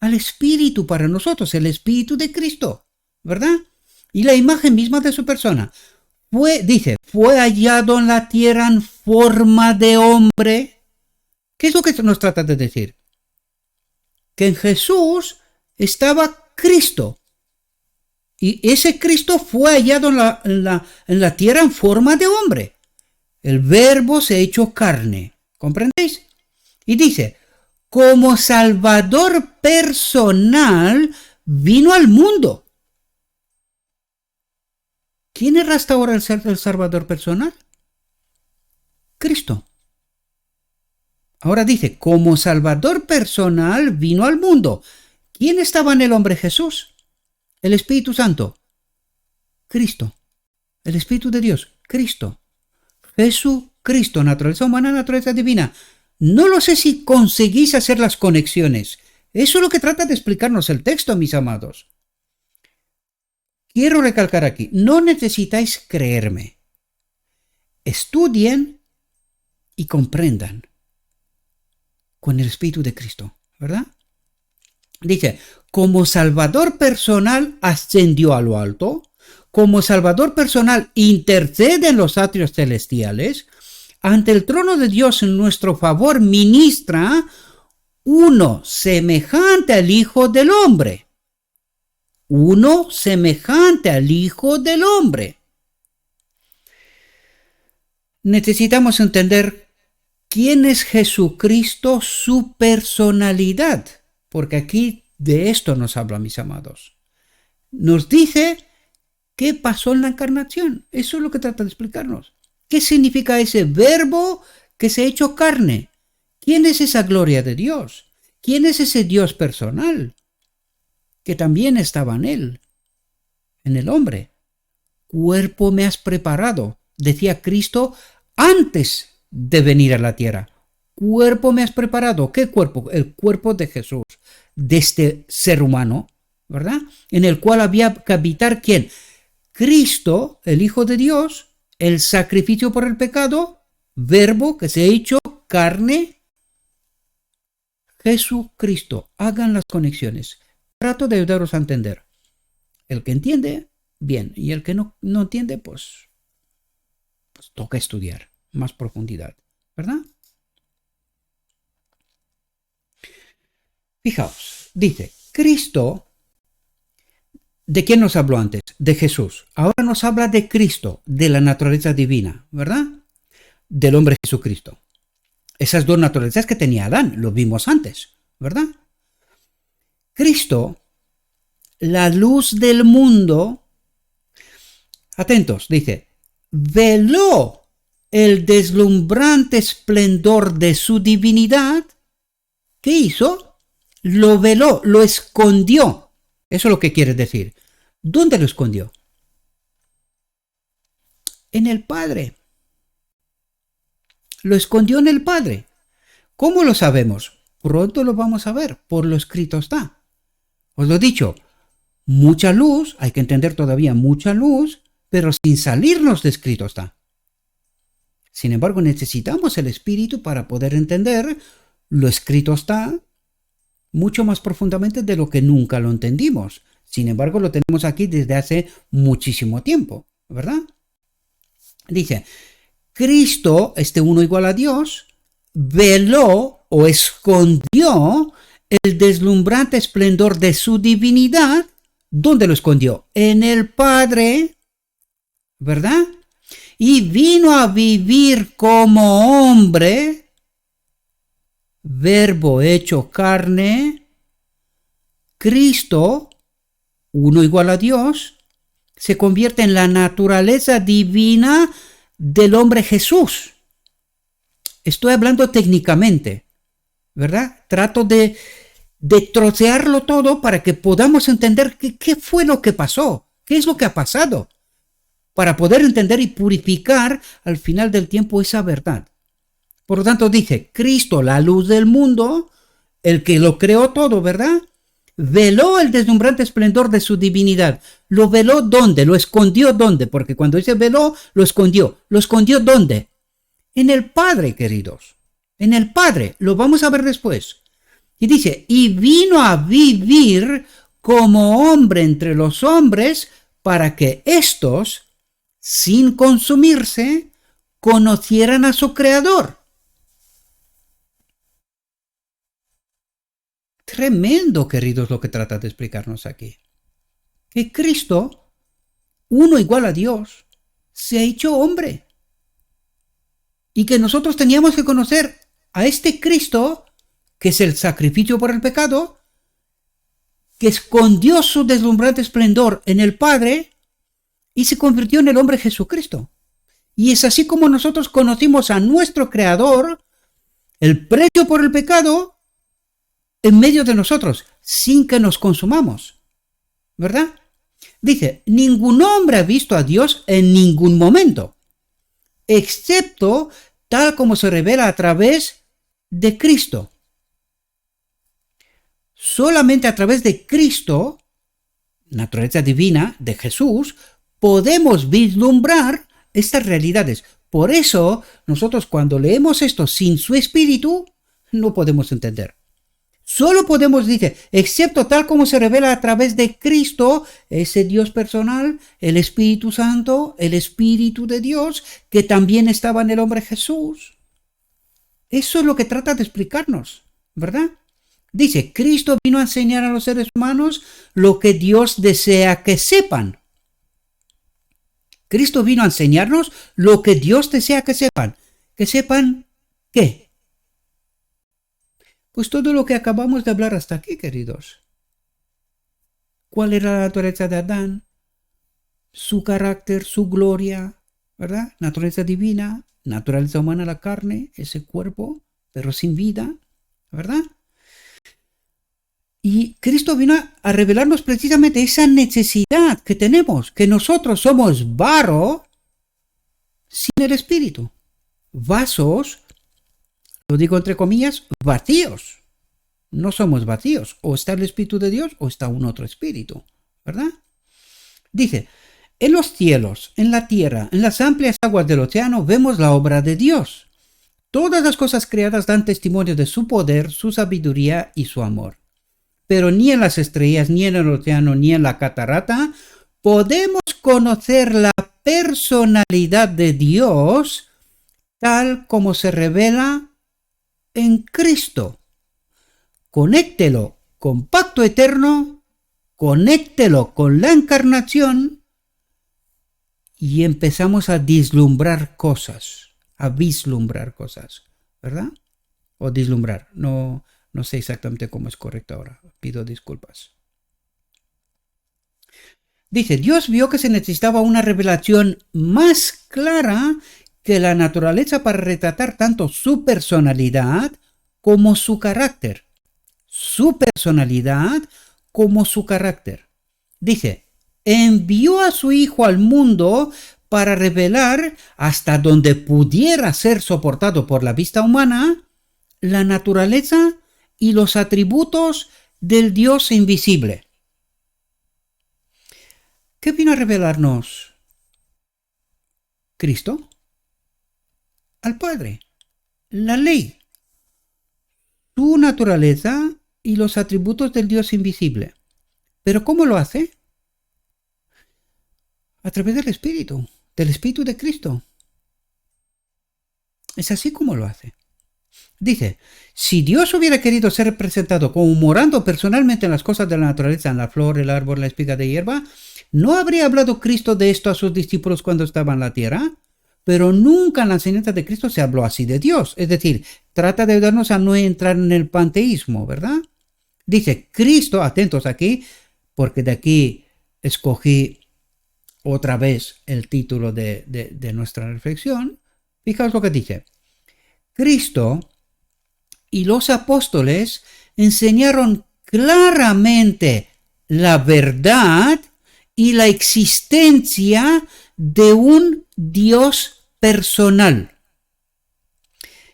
A: Al Espíritu para nosotros, el Espíritu de Cristo, ¿verdad? Y la imagen misma de su persona. Fue hallado en la tierra en forma de hombre. ¿Qué es lo que nos trata de decir? Que en Jesús estaba Cristo. Y ese Cristo fue hallado en la tierra en forma de hombre. El Verbo se ha hecho carne. ¿Comprendéis? Y dice, como Salvador personal vino al mundo. ¿Quién era hasta ahora el Salvador personal? Cristo. Ahora dice, como Salvador personal vino al mundo. ¿Quién estaba en el hombre Jesús? El Espíritu Santo. Cristo. El Espíritu de Dios. Cristo. Jesucristo. Naturaleza humana, naturaleza divina. No lo sé si conseguís hacer las conexiones. Eso es lo que trata de explicarnos el texto, mis amados. Quiero recalcar aquí, no necesitáis creerme. Estudien y comprendan con el Espíritu de Cristo, ¿verdad? Dice, como Salvador personal ascendió a lo alto, como Salvador personal intercede en los atrios celestiales, ante el trono de Dios en nuestro favor ministra uno semejante al Hijo del Hombre. Uno semejante al Hijo del Hombre. Necesitamos entender quién es Jesucristo, su personalidad, porque aquí de esto nos habla, mis amados. Nos dice qué pasó en la encarnación. Eso es lo que trata de explicarnos. ¿Qué significa ese Verbo que se ha hecho carne? ¿Quién es esa gloria de Dios? ¿Quién es ese Dios personal que también estaba en él, en el hombre? Cuerpo me has preparado, decía Cristo antes de venir a la tierra. Cuerpo me has preparado. ¿Qué cuerpo? El cuerpo de Jesús, de este ser humano, ¿verdad? En el cual había que habitar ¿quién? Cristo, el Hijo de Dios, el sacrificio por el pecado, Verbo que se ha hecho carne, Jesucristo. Hagan las conexiones. Trato de ayudaros a entender. El que entiende, bien. Y el que no entiende, pues toca estudiar más profundidad, ¿verdad? Fijaos, dice, Cristo, ¿de quién nos habló antes? De Jesús. Ahora nos habla de Cristo, de la naturaleza divina, ¿verdad? Del hombre Jesucristo. Esas dos naturalezas que tenía Adán, lo vimos antes, ¿verdad? Cristo, la luz del mundo, atentos, dice, veló el deslumbrante esplendor de su divinidad. ¿Qué hizo? Lo veló, lo escondió. Eso es lo que quiere decir. ¿Dónde lo escondió? En el Padre. Lo escondió en el Padre. ¿Cómo lo sabemos? Pronto lo vamos a ver. Por lo escrito está. Os lo he dicho. Mucha luz, hay que entender todavía mucha luz, pero sin salirnos de escrito está. Sin embargo, necesitamos el Espíritu para poder entender lo escrito está mucho más profundamente de lo que nunca lo entendimos. Sin embargo, lo tenemos aquí desde hace muchísimo tiempo, ¿verdad? Dice, Cristo, este uno igual a Dios, veló o escondió el deslumbrante esplendor de su divinidad. ¿Dónde lo escondió? En el Padre, ¿verdad? Y vino a vivir como hombre, verbo hecho carne, Cristo, uno igual a Dios, se convierte en la naturaleza divina del hombre Jesús. Estoy hablando técnicamente, ¿verdad? Trato de trocearlo todo para que podamos entender qué fue lo que pasó, qué es lo que ha pasado, para poder entender y purificar al final del tiempo esa verdad. Por lo tanto, dice, Cristo, la luz del mundo, el que lo creó todo, ¿verdad? Veló el deslumbrante esplendor de su divinidad. ¿Lo veló dónde? ¿Lo escondió dónde? Porque cuando dice veló, lo escondió. ¿Lo escondió dónde? En el Padre, queridos. En el Padre. Lo vamos a ver después. Y dice, y vino a vivir como hombre entre los hombres para que éstos, sin consumirse, conocieran a su Creador. Tremendo, queridos, lo que trata de explicarnos aquí. Que Cristo, uno igual a Dios, se ha hecho hombre. Y que nosotros teníamos que conocer a este Cristo, que es el sacrificio por el pecado, que escondió su deslumbrante esplendor en el Padre y se convirtió en el hombre Jesucristo. Y es así como nosotros conocimos a nuestro Creador, el precio por el pecado, en medio de nosotros, sin que nos consumamos. ¿Verdad? Dice, ningún hombre ha visto a Dios en ningún momento, excepto tal como se revela a través de Cristo. Solamente a través de Cristo, naturaleza divina de Jesús, podemos vislumbrar estas realidades. Por eso, nosotros cuando leemos esto sin su espíritu, no podemos entender. Solo podemos, dice, excepto tal como se revela a través de Cristo, ese Dios personal, el Espíritu Santo, el Espíritu de Dios, que también estaba en el hombre Jesús. Eso es lo que trata de explicarnos, ¿verdad? Dice, Cristo vino a enseñar a los seres humanos lo que Dios desea que sepan. Cristo vino a enseñarnos lo que Dios desea que sepan. ¿Que sepan qué? Pues todo lo que acabamos de hablar hasta aquí, queridos. ¿Cuál era la naturaleza de Adán? Su carácter, su gloria, ¿verdad? Naturaleza divina, naturaleza humana, la carne, ese cuerpo, pero sin vida, ¿verdad? Y Cristo vino a revelarnos precisamente esa necesidad que tenemos, que nosotros somos barro sin el Espíritu. Vasos, lo digo entre comillas, vacíos. No somos vacíos. O está el Espíritu de Dios o está un otro espíritu, ¿verdad? Dice, en los cielos, en la tierra, en las amplias aguas del océano vemos la obra de Dios. Todas las cosas creadas dan testimonio de su poder, su sabiduría y su amor. Pero ni en las estrellas, ni en el océano, ni en la catarata podemos conocer la personalidad de Dios tal como se revela en Cristo. Conéctelo con pacto eterno, conéctelo con la encarnación y empezamos a vislumbrar cosas, ¿verdad? O vislumbrar, no sé exactamente cómo es correcto ahora, pido disculpas. Dice, Dios vio que se necesitaba una revelación más clara que la naturaleza para retratar tanto su personalidad como su carácter. Su personalidad como su carácter. Dice, envió a su Hijo al mundo para revelar hasta donde pudiera ser soportado por la vista humana la naturaleza y los atributos del Dios invisible. ¿Qué vino a revelarnos Cristo? Al Padre, la ley, su naturaleza y los atributos del Dios invisible. ¿Pero cómo lo hace? A través del Espíritu de Cristo. Es así como lo hace. Dice, si Dios hubiera querido ser representado como morando personalmente en las cosas de la naturaleza, en la flor, el árbol, la espiga de hierba, ¿no habría hablado Cristo de esto a sus discípulos cuando estaba en la tierra? Pero nunca en la enseñanza de Cristo se habló así de Dios. Es decir, trata de ayudarnos a no entrar en el panteísmo, ¿verdad? Dice, Cristo, atentos aquí, porque de aquí escogí otra vez el título de nuestra reflexión. Fijaos lo que dice. Cristo y los apóstoles enseñaron claramente la verdad y la existencia de un Dios personal.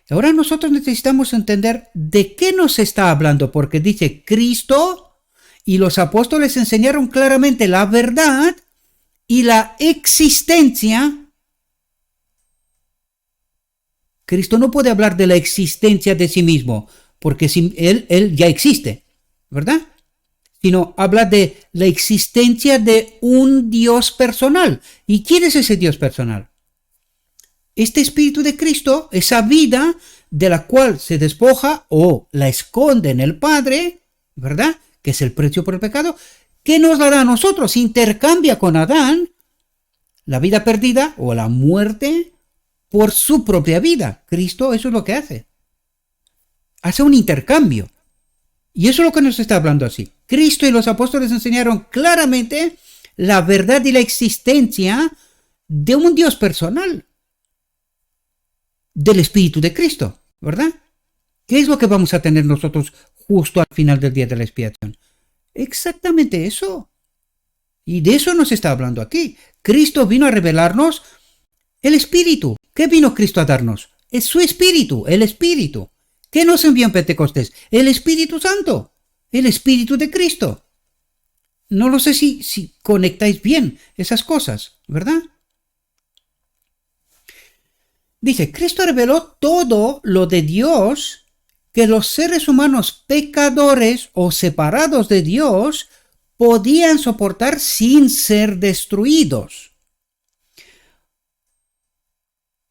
A: Ahora nosotros necesitamos entender de qué nos está hablando, porque dice Cristo y los apóstoles enseñaron claramente la verdad y la existencia. Cristo no puede hablar de la existencia de sí mismo, porque él ya existe, ¿verdad? Sino habla de la existencia de un Dios personal. ¿Y quién es ese Dios personal? Este Espíritu de Cristo, esa vida de la cual se despoja o la esconde en el Padre, ¿verdad? Que es el precio por el pecado, que nos la da a nosotros, intercambia con Adán la vida perdida o la muerte por su propia vida. Cristo eso es lo que hace. Hace un intercambio. Y eso es lo que nos está hablando así. Cristo y los apóstoles enseñaron claramente la verdad y la existencia de un Dios personal, del Espíritu de Cristo, ¿verdad? ¿Qué es lo que vamos a tener nosotros justo al final del día de la expiación? Exactamente eso. Y de eso nos está hablando aquí. Cristo vino a revelarnos el Espíritu. ¿Qué vino Cristo a darnos? Es su Espíritu, el Espíritu. ¿Qué nos envió en Pentecostés? El Espíritu Santo, el Espíritu de Cristo. No lo sé si conectáis bien esas cosas, ¿verdad? Dice, Cristo reveló todo lo de Dios que los seres humanos pecadores o separados de Dios podían soportar sin ser destruidos.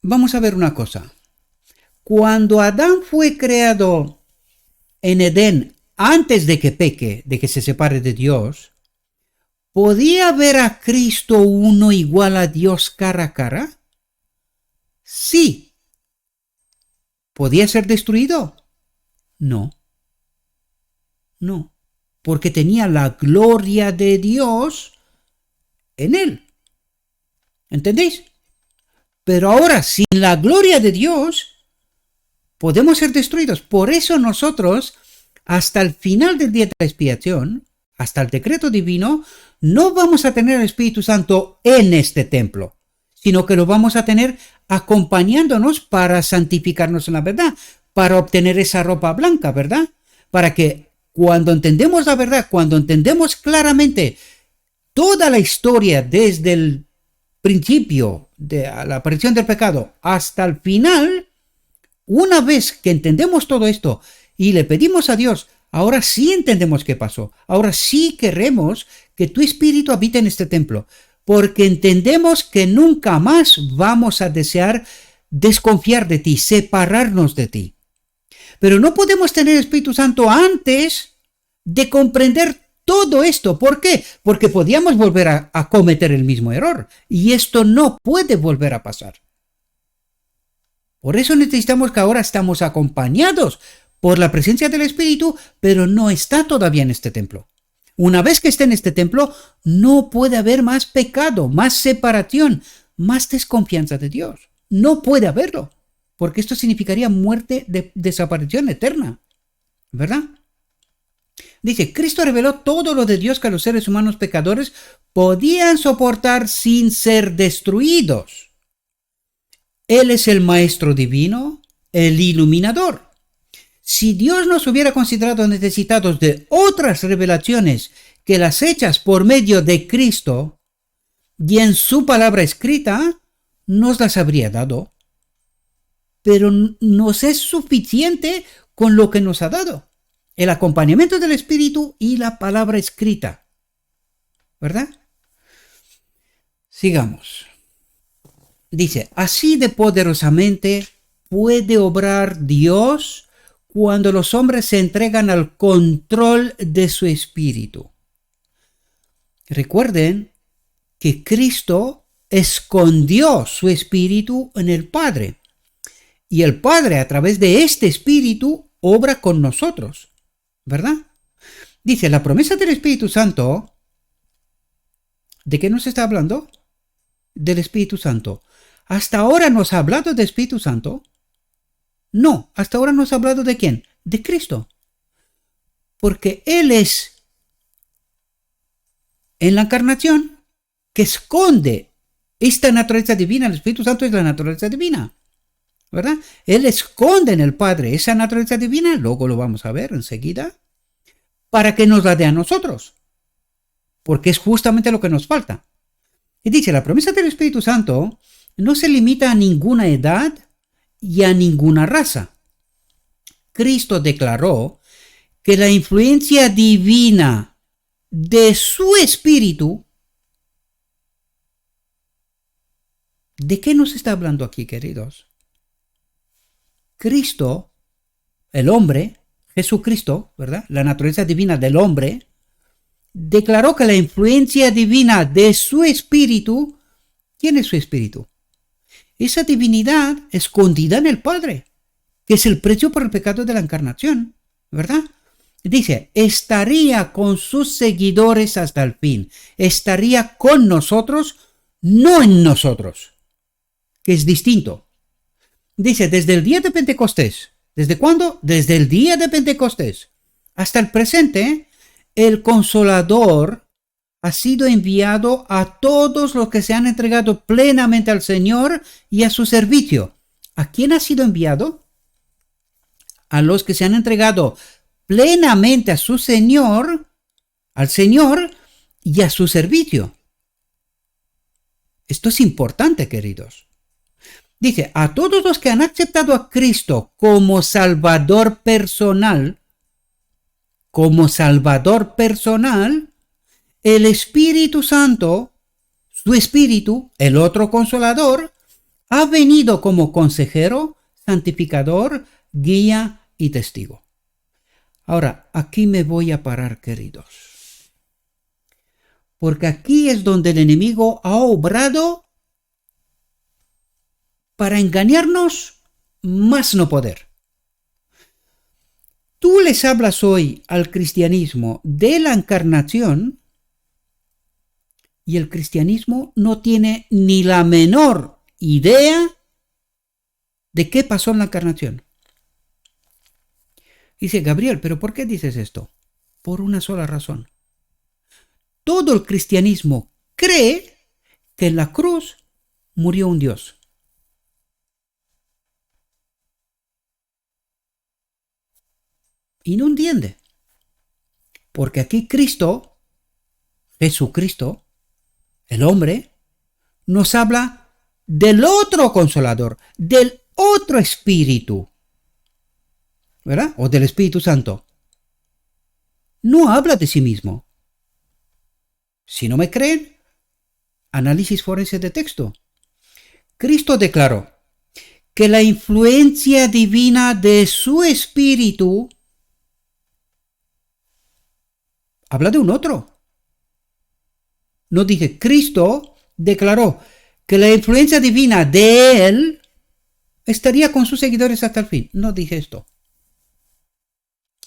A: Vamos a ver una cosa. Cuando Adán fue creado en Edén antes de que peque, de que se separe de Dios, ¿podía ver a Cristo uno igual a Dios cara a cara? Sí. ¿Podía ser destruido? No. No. Porque tenía la gloria de Dios en él. ¿Entendéis? Pero ahora, sin la gloria de Dios, podemos ser destruidos. Por eso nosotros, hasta el final del día de la expiación, hasta el decreto divino, no vamos a tener el Espíritu Santo en este templo, sino que lo vamos a tener acompañándonos para santificarnos en la verdad, para obtener esa ropa blanca, ¿verdad? Para que cuando entendemos la verdad, cuando entendemos claramente toda la historia desde el principio de la aparición del pecado hasta el final, una vez que entendemos todo esto y le pedimos a Dios, ahora sí entendemos qué pasó, ahora sí queremos que tu espíritu habite en este templo, porque entendemos que nunca más vamos a desear desconfiar de ti, separarnos de ti. Pero no podemos tener el Espíritu Santo antes de comprender todo esto. ¿Por qué? Porque podíamos volver a cometer el mismo error. Y esto no puede volver a pasar. Por eso necesitamos que ahora estamos acompañados por la presencia del Espíritu, pero no está todavía en este templo. Una vez que esté en este templo, no puede haber más pecado, más separación, más desconfianza de Dios. No puede haberlo, porque esto significaría muerte, desaparición eterna, ¿verdad? Dice, Cristo reveló todo lo de Dios que los seres humanos pecadores podían soportar sin ser destruidos. Él es el Maestro Divino, el Iluminador. Si Dios nos hubiera considerado necesitados de otras revelaciones que las hechas por medio de Cristo y en su palabra escrita, nos las habría dado. Pero nos es suficiente con lo que nos ha dado. El acompañamiento del Espíritu y la palabra escrita. ¿Verdad? Sigamos. Dice, así de poderosamente puede obrar Dios cuando los hombres se entregan al control de su espíritu. Recuerden que Cristo escondió su espíritu en el Padre. Y el Padre, a través de este espíritu, obra con nosotros, ¿verdad? Dice, la promesa del Espíritu Santo, ¿de qué nos está hablando? Del Espíritu Santo. ¿Hasta ahora nos ha hablado del Espíritu Santo? No, hasta ahora nos ha hablado ¿de quién? De Cristo. Porque Él es, en la encarnación, que esconde esta naturaleza divina. El Espíritu Santo es la naturaleza divina, ¿verdad? Él esconde en el Padre esa naturaleza divina, luego lo vamos a ver enseguida, para que nos la dé a nosotros, porque es justamente lo que nos falta. Y dice, la promesa del Espíritu Santo no se limita a ninguna edad y a ninguna raza. Cristo declaró que la influencia divina de su Espíritu, ¿de qué nos está hablando aquí, queridos? Cristo, el hombre, Jesucristo, ¿verdad? La naturaleza divina del hombre, declaró que la influencia divina de su espíritu, ¿quién es su espíritu? Esa divinidad escondida en el Padre, que es el precio por el pecado de la encarnación, ¿verdad? Dice, estaría con sus seguidores hasta el fin, estaría con nosotros, no en nosotros, que es distinto. Dice, desde el día de Pentecostés. ¿Desde cuándo? Desde el día de Pentecostés. Hasta el presente, el Consolador ha sido enviado a todos los que se han entregado plenamente al Señor y a su servicio. ¿A quién ha sido enviado? A los que se han entregado plenamente a su Señor, al Señor y a su servicio. Esto es importante, queridos. Dice, a todos los que han aceptado a Cristo como Salvador personal, el Espíritu Santo, su Espíritu, el otro Consolador, ha venido como consejero, santificador, guía y testigo. Ahora, aquí me voy a parar, queridos. Porque aquí es donde el enemigo ha obrado para engañarnos más no poder. Tú les hablas hoy al cristianismo de la encarnación y el cristianismo no tiene ni la menor idea de qué pasó en la encarnación. Dice, Gabriel, ¿pero por qué dices esto? Por una sola razón. Todo el cristianismo cree que en la cruz murió un Dios. Y no entiende. Porque aquí Cristo, Jesucristo, el hombre, nos habla del otro Consolador, del otro Espíritu, ¿verdad? O del Espíritu Santo. No habla de sí mismo. Si no me creen, análisis forense de texto. Cristo declaró que la influencia divina de su Espíritu habla de un otro. No dije, Cristo declaró que la influencia divina de Él estaría con sus seguidores hasta el fin. No dije esto.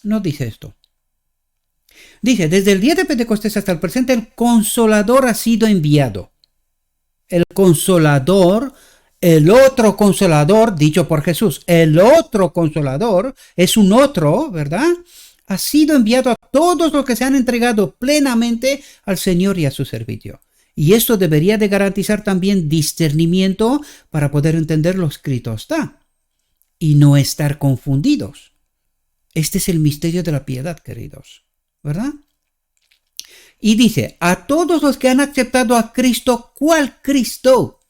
A: No dije esto. Dice, desde el día de Pentecostés hasta el presente, el Consolador ha sido enviado. El Consolador, el otro Consolador, dicho por Jesús, el otro Consolador, es un otro, ¿verdad? Ha sido enviado a todos los que se han entregado plenamente al Señor y a su servicio. Y esto debería de garantizar también discernimiento para poder entender lo escrito está y no estar confundidos. Este es el misterio de la piedad, queridos, ¿verdad? Y dice, a todos los que han aceptado a Cristo, ¿cuál Cristo?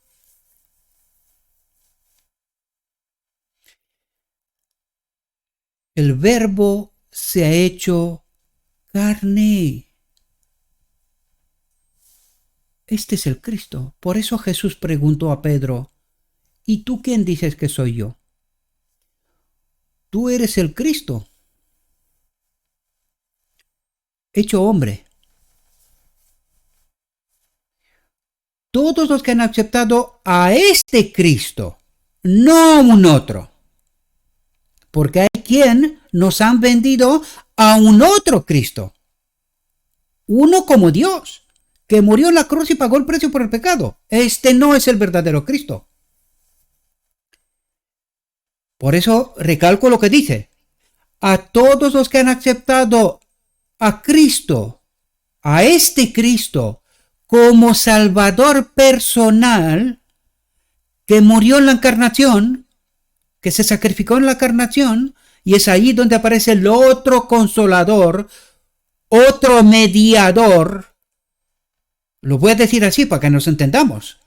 A: El Verbo se ha hecho carne. Este es el Cristo. Por eso Jesús preguntó a Pedro, ¿y tú quién dices que soy yo? tú eres el Cristo, hecho hombre. Todos los que han aceptado a este Cristo, no a un otro. Porque hay quien nos han vendido a un otro Cristo. Uno como Dios, que murió en la cruz y pagó el precio por el pecado. Este no es el verdadero Cristo. Por eso recalco lo que dice. A todos los que han aceptado a Cristo, a este Cristo, como Salvador personal, que murió en la encarnación, que se sacrificó en la encarnación, y es ahí donde aparece el otro consolador, otro mediador. Lo voy a decir así para que nos entendamos.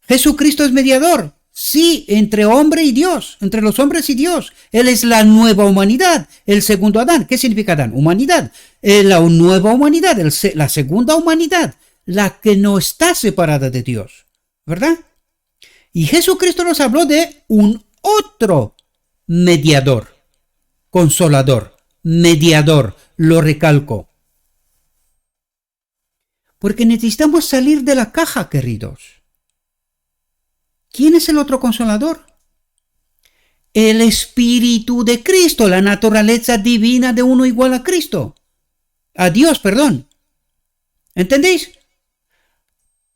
A: Jesucristo es mediador, sí, entre hombre y Dios, entre los hombres y Dios. Él es la nueva humanidad, el segundo Adán. ¿Qué significa Adán? Humanidad. La nueva humanidad, la segunda humanidad, la que no está separada de Dios, ¿verdad? Y Jesucristo nos habló de un otro mediador, consolador, mediador, lo recalco. Porque necesitamos salir de la caja, queridos. ¿Quién es el otro consolador? El Espíritu de Cristo, la naturaleza divina de uno igual a Cristo. A Dios, perdón. ¿Entendéis?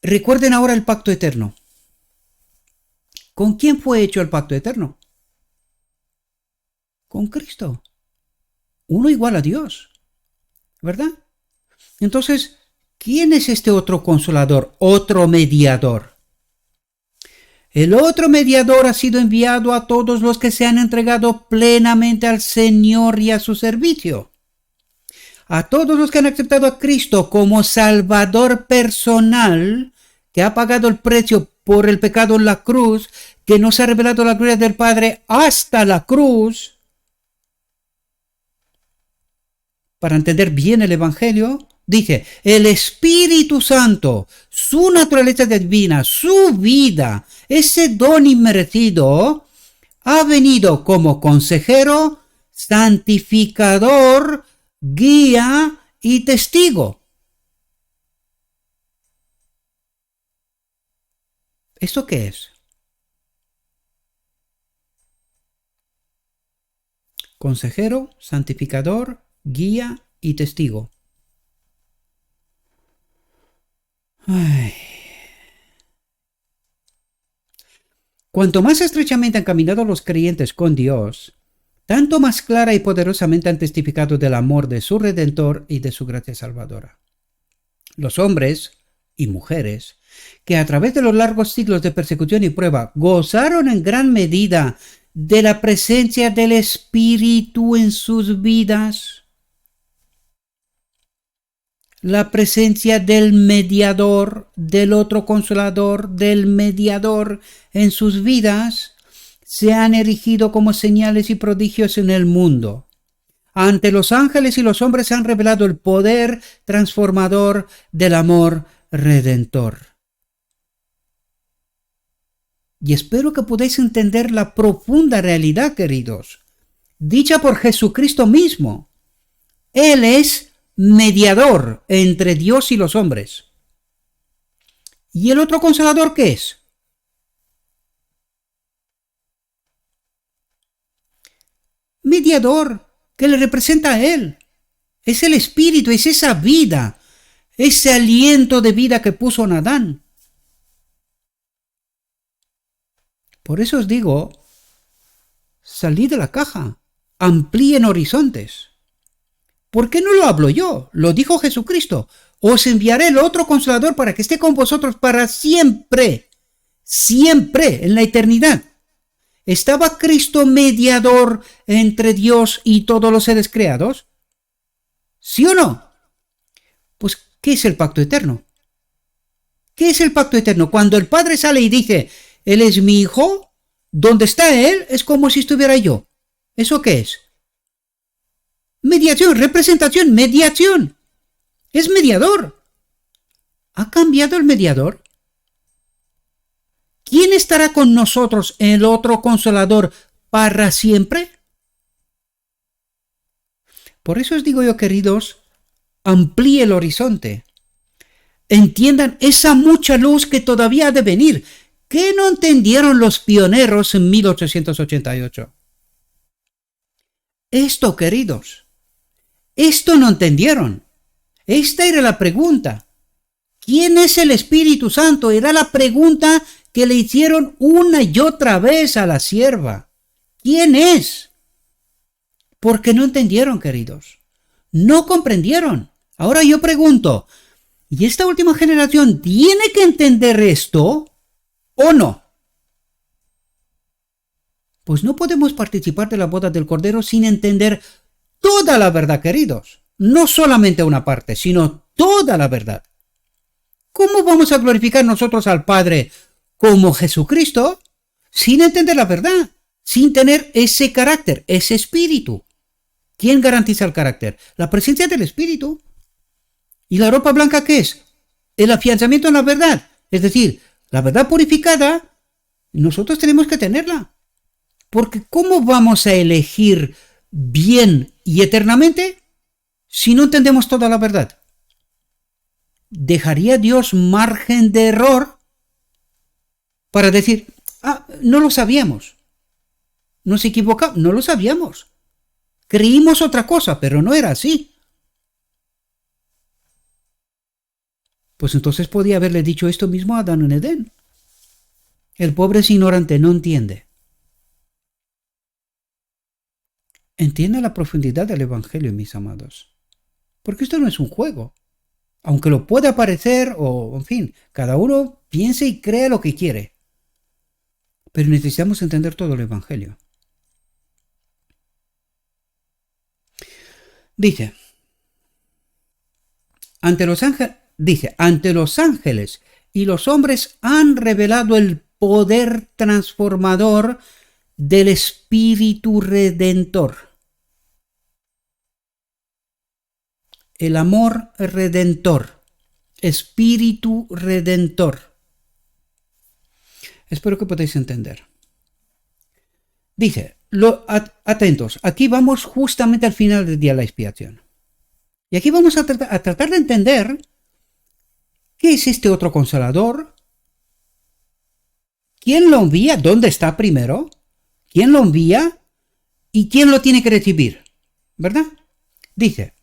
A: Recuerden ahora el pacto eterno. ¿Con quién fue hecho el pacto eterno? Con Cristo. Uno igual a Dios. ¿Verdad? Entonces, ¿quién es este otro consolador, otro mediador? El otro mediador ha sido enviado a todos los que se han entregado plenamente al Señor y a su servicio. A todos los que han aceptado a Cristo como Salvador personal, que ha pagado el precio por el pecado en la cruz, que nos ha revelado la gloria del Padre hasta la cruz. Para entender bien el Evangelio, dice, el Espíritu Santo, su naturaleza divina, su vida, ese don inmerecido, ha venido como consejero, santificador, guía y testigo. ¿Esto qué es? Consejero, santificador, guía y testigo. Ay. Cuanto más estrechamente han caminado los creyentes con Dios, tanto más clara y poderosamente han testificado del amor de su Redentor y de su gracia salvadora. Los hombres y mujeres que a través de los largos siglos de persecución y prueba gozaron en gran medida de la presencia del Espíritu en sus vidas, la presencia del mediador, del otro consolador, del mediador en sus vidas, se han erigido como señales y prodigios en el mundo. Ante los ángeles y los hombres se han revelado el poder transformador del amor redentor. Y espero que podáis entender la profunda realidad, queridos, dicha por Jesucristo mismo. Él es mediador entre Dios y los hombres. ¿Y el otro consolador qué es? Mediador, que le representa a Él. Es el Espíritu, es esa vida, ese aliento de vida que puso en Adán. Por eso os digo, salid de la caja, amplíen horizontes. ¿Por qué no lo hablo yo? Lo dijo Jesucristo. Os enviaré el otro consolador para que esté con vosotros para siempre, siempre, en la eternidad. ¿Estaba Cristo mediador entre Dios y todos los seres creados? ¿Sí o no? Pues, ¿qué es el pacto eterno? ¿Qué es el pacto eterno? Cuando el Padre sale y dice, Él es mi Hijo, donde está Él es como si estuviera yo. ¿Eso qué es? Mediación, representación, mediación. Es mediador. ¿Ha cambiado el mediador? ¿Quién estará con nosotros, el otro consolador, para siempre? Por eso os digo yo, queridos, amplíe el horizonte. Entiendan esa mucha luz que todavía ha de venir. ¿Qué no entendieron los pioneros en 1888? Esto, queridos, esto no entendieron. Esta era la pregunta. ¿Quién es el Espíritu Santo? Era la pregunta que le hicieron una y otra vez a la sierva. ¿Quién es? Porque no entendieron, queridos. No comprendieron. Ahora yo pregunto, ¿y esta última generación tiene que entender esto o no? Pues no podemos participar de la boda del Cordero sin entender toda la verdad, queridos. No solamente una parte, sino toda la verdad. ¿Cómo vamos a glorificar nosotros al Padre como Jesucristo sin entender la verdad? Sin tener ese carácter, ese espíritu. ¿Quién garantiza el carácter? La presencia del Espíritu. ¿Y la ropa blanca qué es? El afianzamiento en la verdad. Es decir, la verdad purificada, nosotros tenemos que tenerla. Porque ¿cómo vamos a elegir bien y eternamente si no entendemos toda la verdad? ¿Dejaría Dios margen de error para decir, no lo sabíamos? Nos equivocamos, no lo sabíamos. Creímos otra cosa, pero no era así. Pues entonces podía haberle dicho esto mismo a Adán en Edén. El pobre es ignorante, no entiende. Entienda la profundidad del Evangelio, mis amados. Porque esto no es un juego. Aunque lo pueda parecer, o en fin, cada uno piense y crea lo que quiere. Pero necesitamos entender todo el Evangelio. Dice, ante los ángeles y los hombres han revelado el poder transformador del Espíritu Redentor. El amor redentor. Espíritu Redentor. Espero que podáis entender. Dice, atentos, aquí vamos justamente al final del día de la expiación. Y aquí vamos a tratar de entender qué es este otro consolador, quién lo envía, dónde está primero, quién lo envía y quién lo tiene que recibir, ¿verdad? Dice,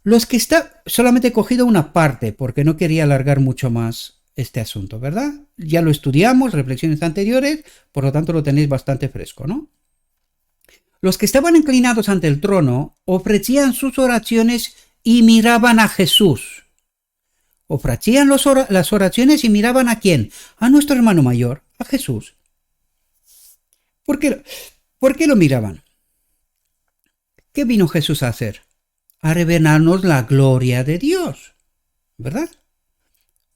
A: los que está, solamente he cogido una parte porque no quería alargar mucho más este asunto, ¿verdad? Ya lo estudiamos, reflexiones anteriores, por lo tanto lo tenéis bastante fresco, ¿no? Los que estaban inclinados ante el trono ofrecían sus oraciones y miraban a Jesús. Ofrecían las oraciones y miraban ¿a quién? A nuestro hermano mayor, a Jesús. ¿Por qué lo miraban? ¿Qué vino Jesús a hacer? A revelarnos la gloria de Dios, ¿verdad?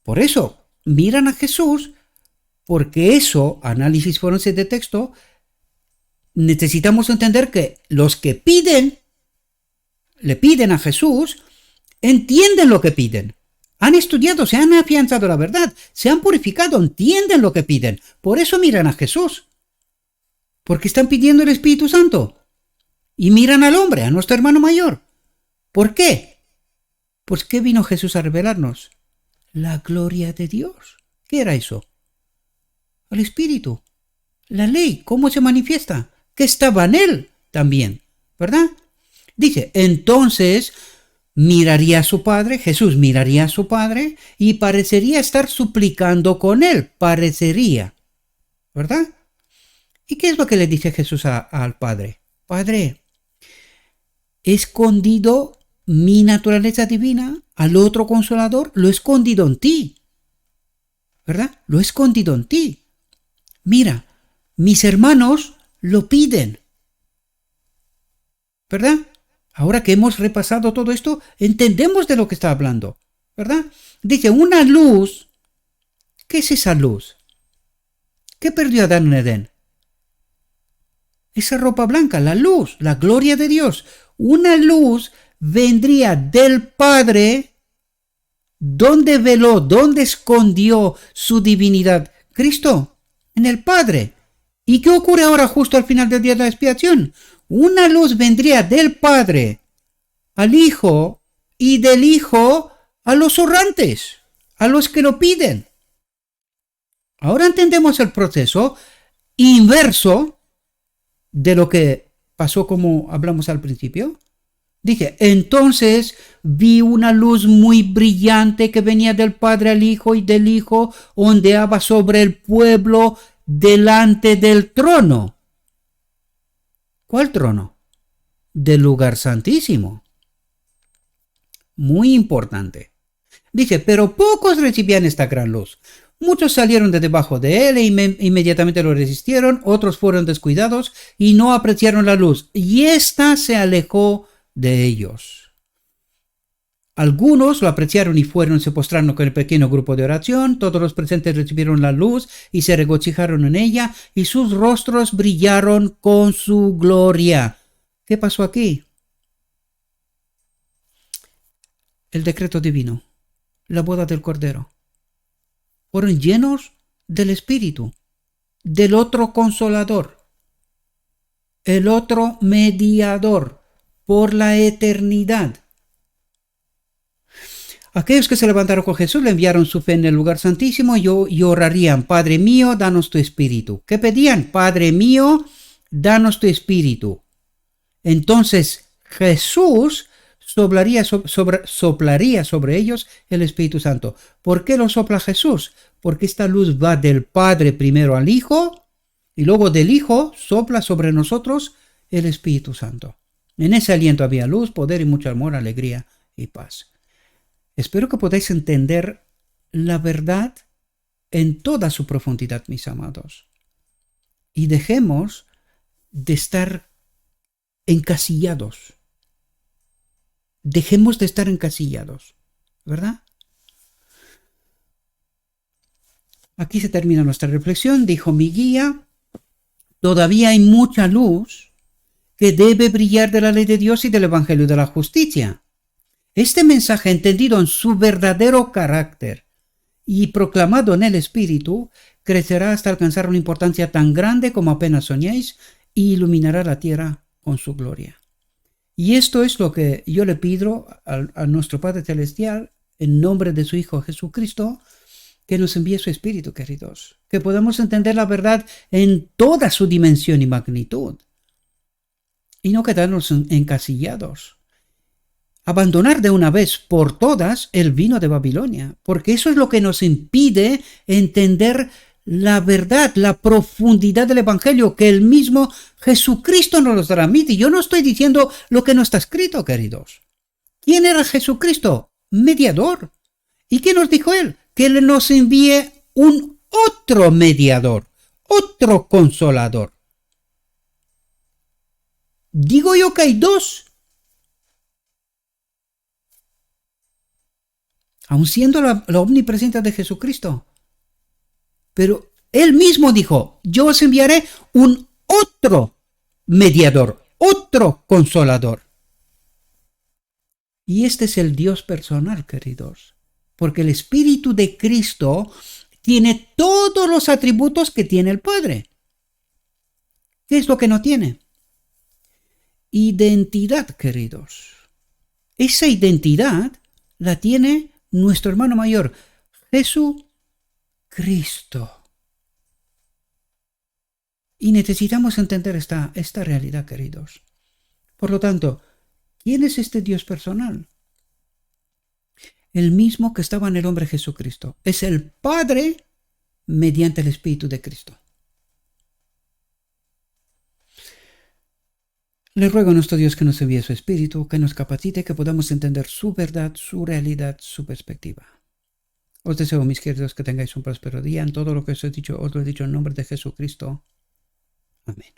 A: Por eso, miran a Jesús, porque eso, análisis forense de texto, necesitamos entender que los que le piden a Jesús, entienden lo que piden. Han estudiado, se han afianzado la verdad, se han purificado, entienden lo que piden. Por eso miran a Jesús. Porque están pidiendo el Espíritu Santo. Y miran al hombre, a nuestro hermano mayor. ¿Por qué? Pues ¿qué vino Jesús a revelarnos? La gloria de Dios. ¿Qué era eso? El Espíritu. La ley, ¿cómo se manifiesta? Que estaba en él también, ¿verdad? Dice, entonces miraría a su padre, Jesús miraría a su padre y parecería estar suplicando con él, parecería, ¿verdad? ¿Y qué es lo que le dice Jesús al padre? Padre, he escondido mi naturaleza divina al otro consolador, lo he escondido en ti, ¿verdad? Lo he escondido en ti. Mira, mis hermanos lo piden, ¿verdad? Ahora que hemos repasado todo esto, entendemos de lo que está hablando, ¿verdad? Dice, una luz. ¿Qué es esa luz? ¿Qué perdió Adán en Edén? Esa ropa blanca, la luz, la gloria de Dios. Una luz vendría del Padre. ¿Dónde veló? ¿Dónde escondió su divinidad? Cristo, en el Padre. ¿Y qué ocurre ahora justo al final del día de la expiación? Una luz vendría del Padre al Hijo y del Hijo a los errantes, a los que lo piden. Ahora entendemos el proceso inverso de lo que pasó como hablamos al principio. Dije, entonces vi una luz muy brillante que venía del Padre al Hijo y del Hijo ondeaba sobre el pueblo delante del trono. ¿Cuál trono? Del lugar santísimo. Muy importante. Dice, pero pocos recibían esta gran luz. Muchos salieron de debajo de él e inmediatamente lo resistieron, otros fueron descuidados y no apreciaron la luz, y ésta se alejó de ellos. Algunos lo apreciaron y se postraron con el pequeño grupo de oración. Todos los presentes recibieron la luz y se regocijaron en ella, y sus rostros brillaron con su gloria. ¿Qué pasó aquí? El decreto divino, la boda del Cordero. Fueron llenos del Espíritu, del otro Consolador, el otro Mediador por la eternidad. Aquellos que se levantaron con Jesús le enviaron su fe en el lugar santísimo y orarían, Padre mío, danos tu Espíritu. ¿Qué pedían? Padre mío, danos tu Espíritu. Entonces Jesús soplaría sobre ellos el Espíritu Santo. ¿Por qué lo sopla Jesús? Porque esta luz va del Padre primero al Hijo y luego del Hijo sopla sobre nosotros el Espíritu Santo. En ese aliento había luz, poder y mucho amor, alegría y paz. Espero que podáis entender la verdad en toda su profundidad, mis amados. Y dejemos de estar encasillados. Dejemos de estar encasillados, ¿verdad? Aquí se termina nuestra reflexión. Dijo mi guía, todavía hay mucha luz que debe brillar de la ley de Dios y del Evangelio de la justicia. Este mensaje, entendido en su verdadero carácter y proclamado en el Espíritu, crecerá hasta alcanzar una importancia tan grande como apenas soñéis y iluminará la tierra con su gloria. Y esto es lo que yo le pido a nuestro Padre Celestial, en nombre de su Hijo Jesucristo, que nos envíe su Espíritu, queridos, que podamos entender la verdad en toda su dimensión y magnitud, y no quedarnos encasillados. Abandonar de una vez por todas el vino de Babilonia, porque eso es lo que nos impide entender la verdad, la profundidad del Evangelio, que el mismo Jesucristo nos lo transmite. Y yo no estoy diciendo lo que no está escrito, queridos. ¿Quién era Jesucristo? Mediador. ¿Y qué nos dijo él? Que él nos envíe un otro mediador, otro consolador. Digo yo que hay dos. Aun siendo la omnipresencia de Jesucristo. Pero él mismo dijo, yo os enviaré un otro mediador, otro consolador. Y este es el Dios personal, queridos. Porque el Espíritu de Cristo tiene todos los atributos que tiene el Padre. ¿Qué es lo que no tiene? Identidad, queridos. Esa identidad la tiene nuestro hermano mayor, Jesucristo. Y necesitamos entender esta realidad, queridos. Por lo tanto, ¿quién es este Dios personal? El mismo que estaba en el hombre Jesucristo. Es el Padre mediante el Espíritu de Cristo. Le ruego a nuestro Dios que nos envíe su Espíritu, que nos capacite, que podamos entender su verdad, su realidad, su perspectiva. Os deseo, mis queridos, que tengáis un próspero día. En todo lo que os he dicho en nombre de Jesucristo. Amén.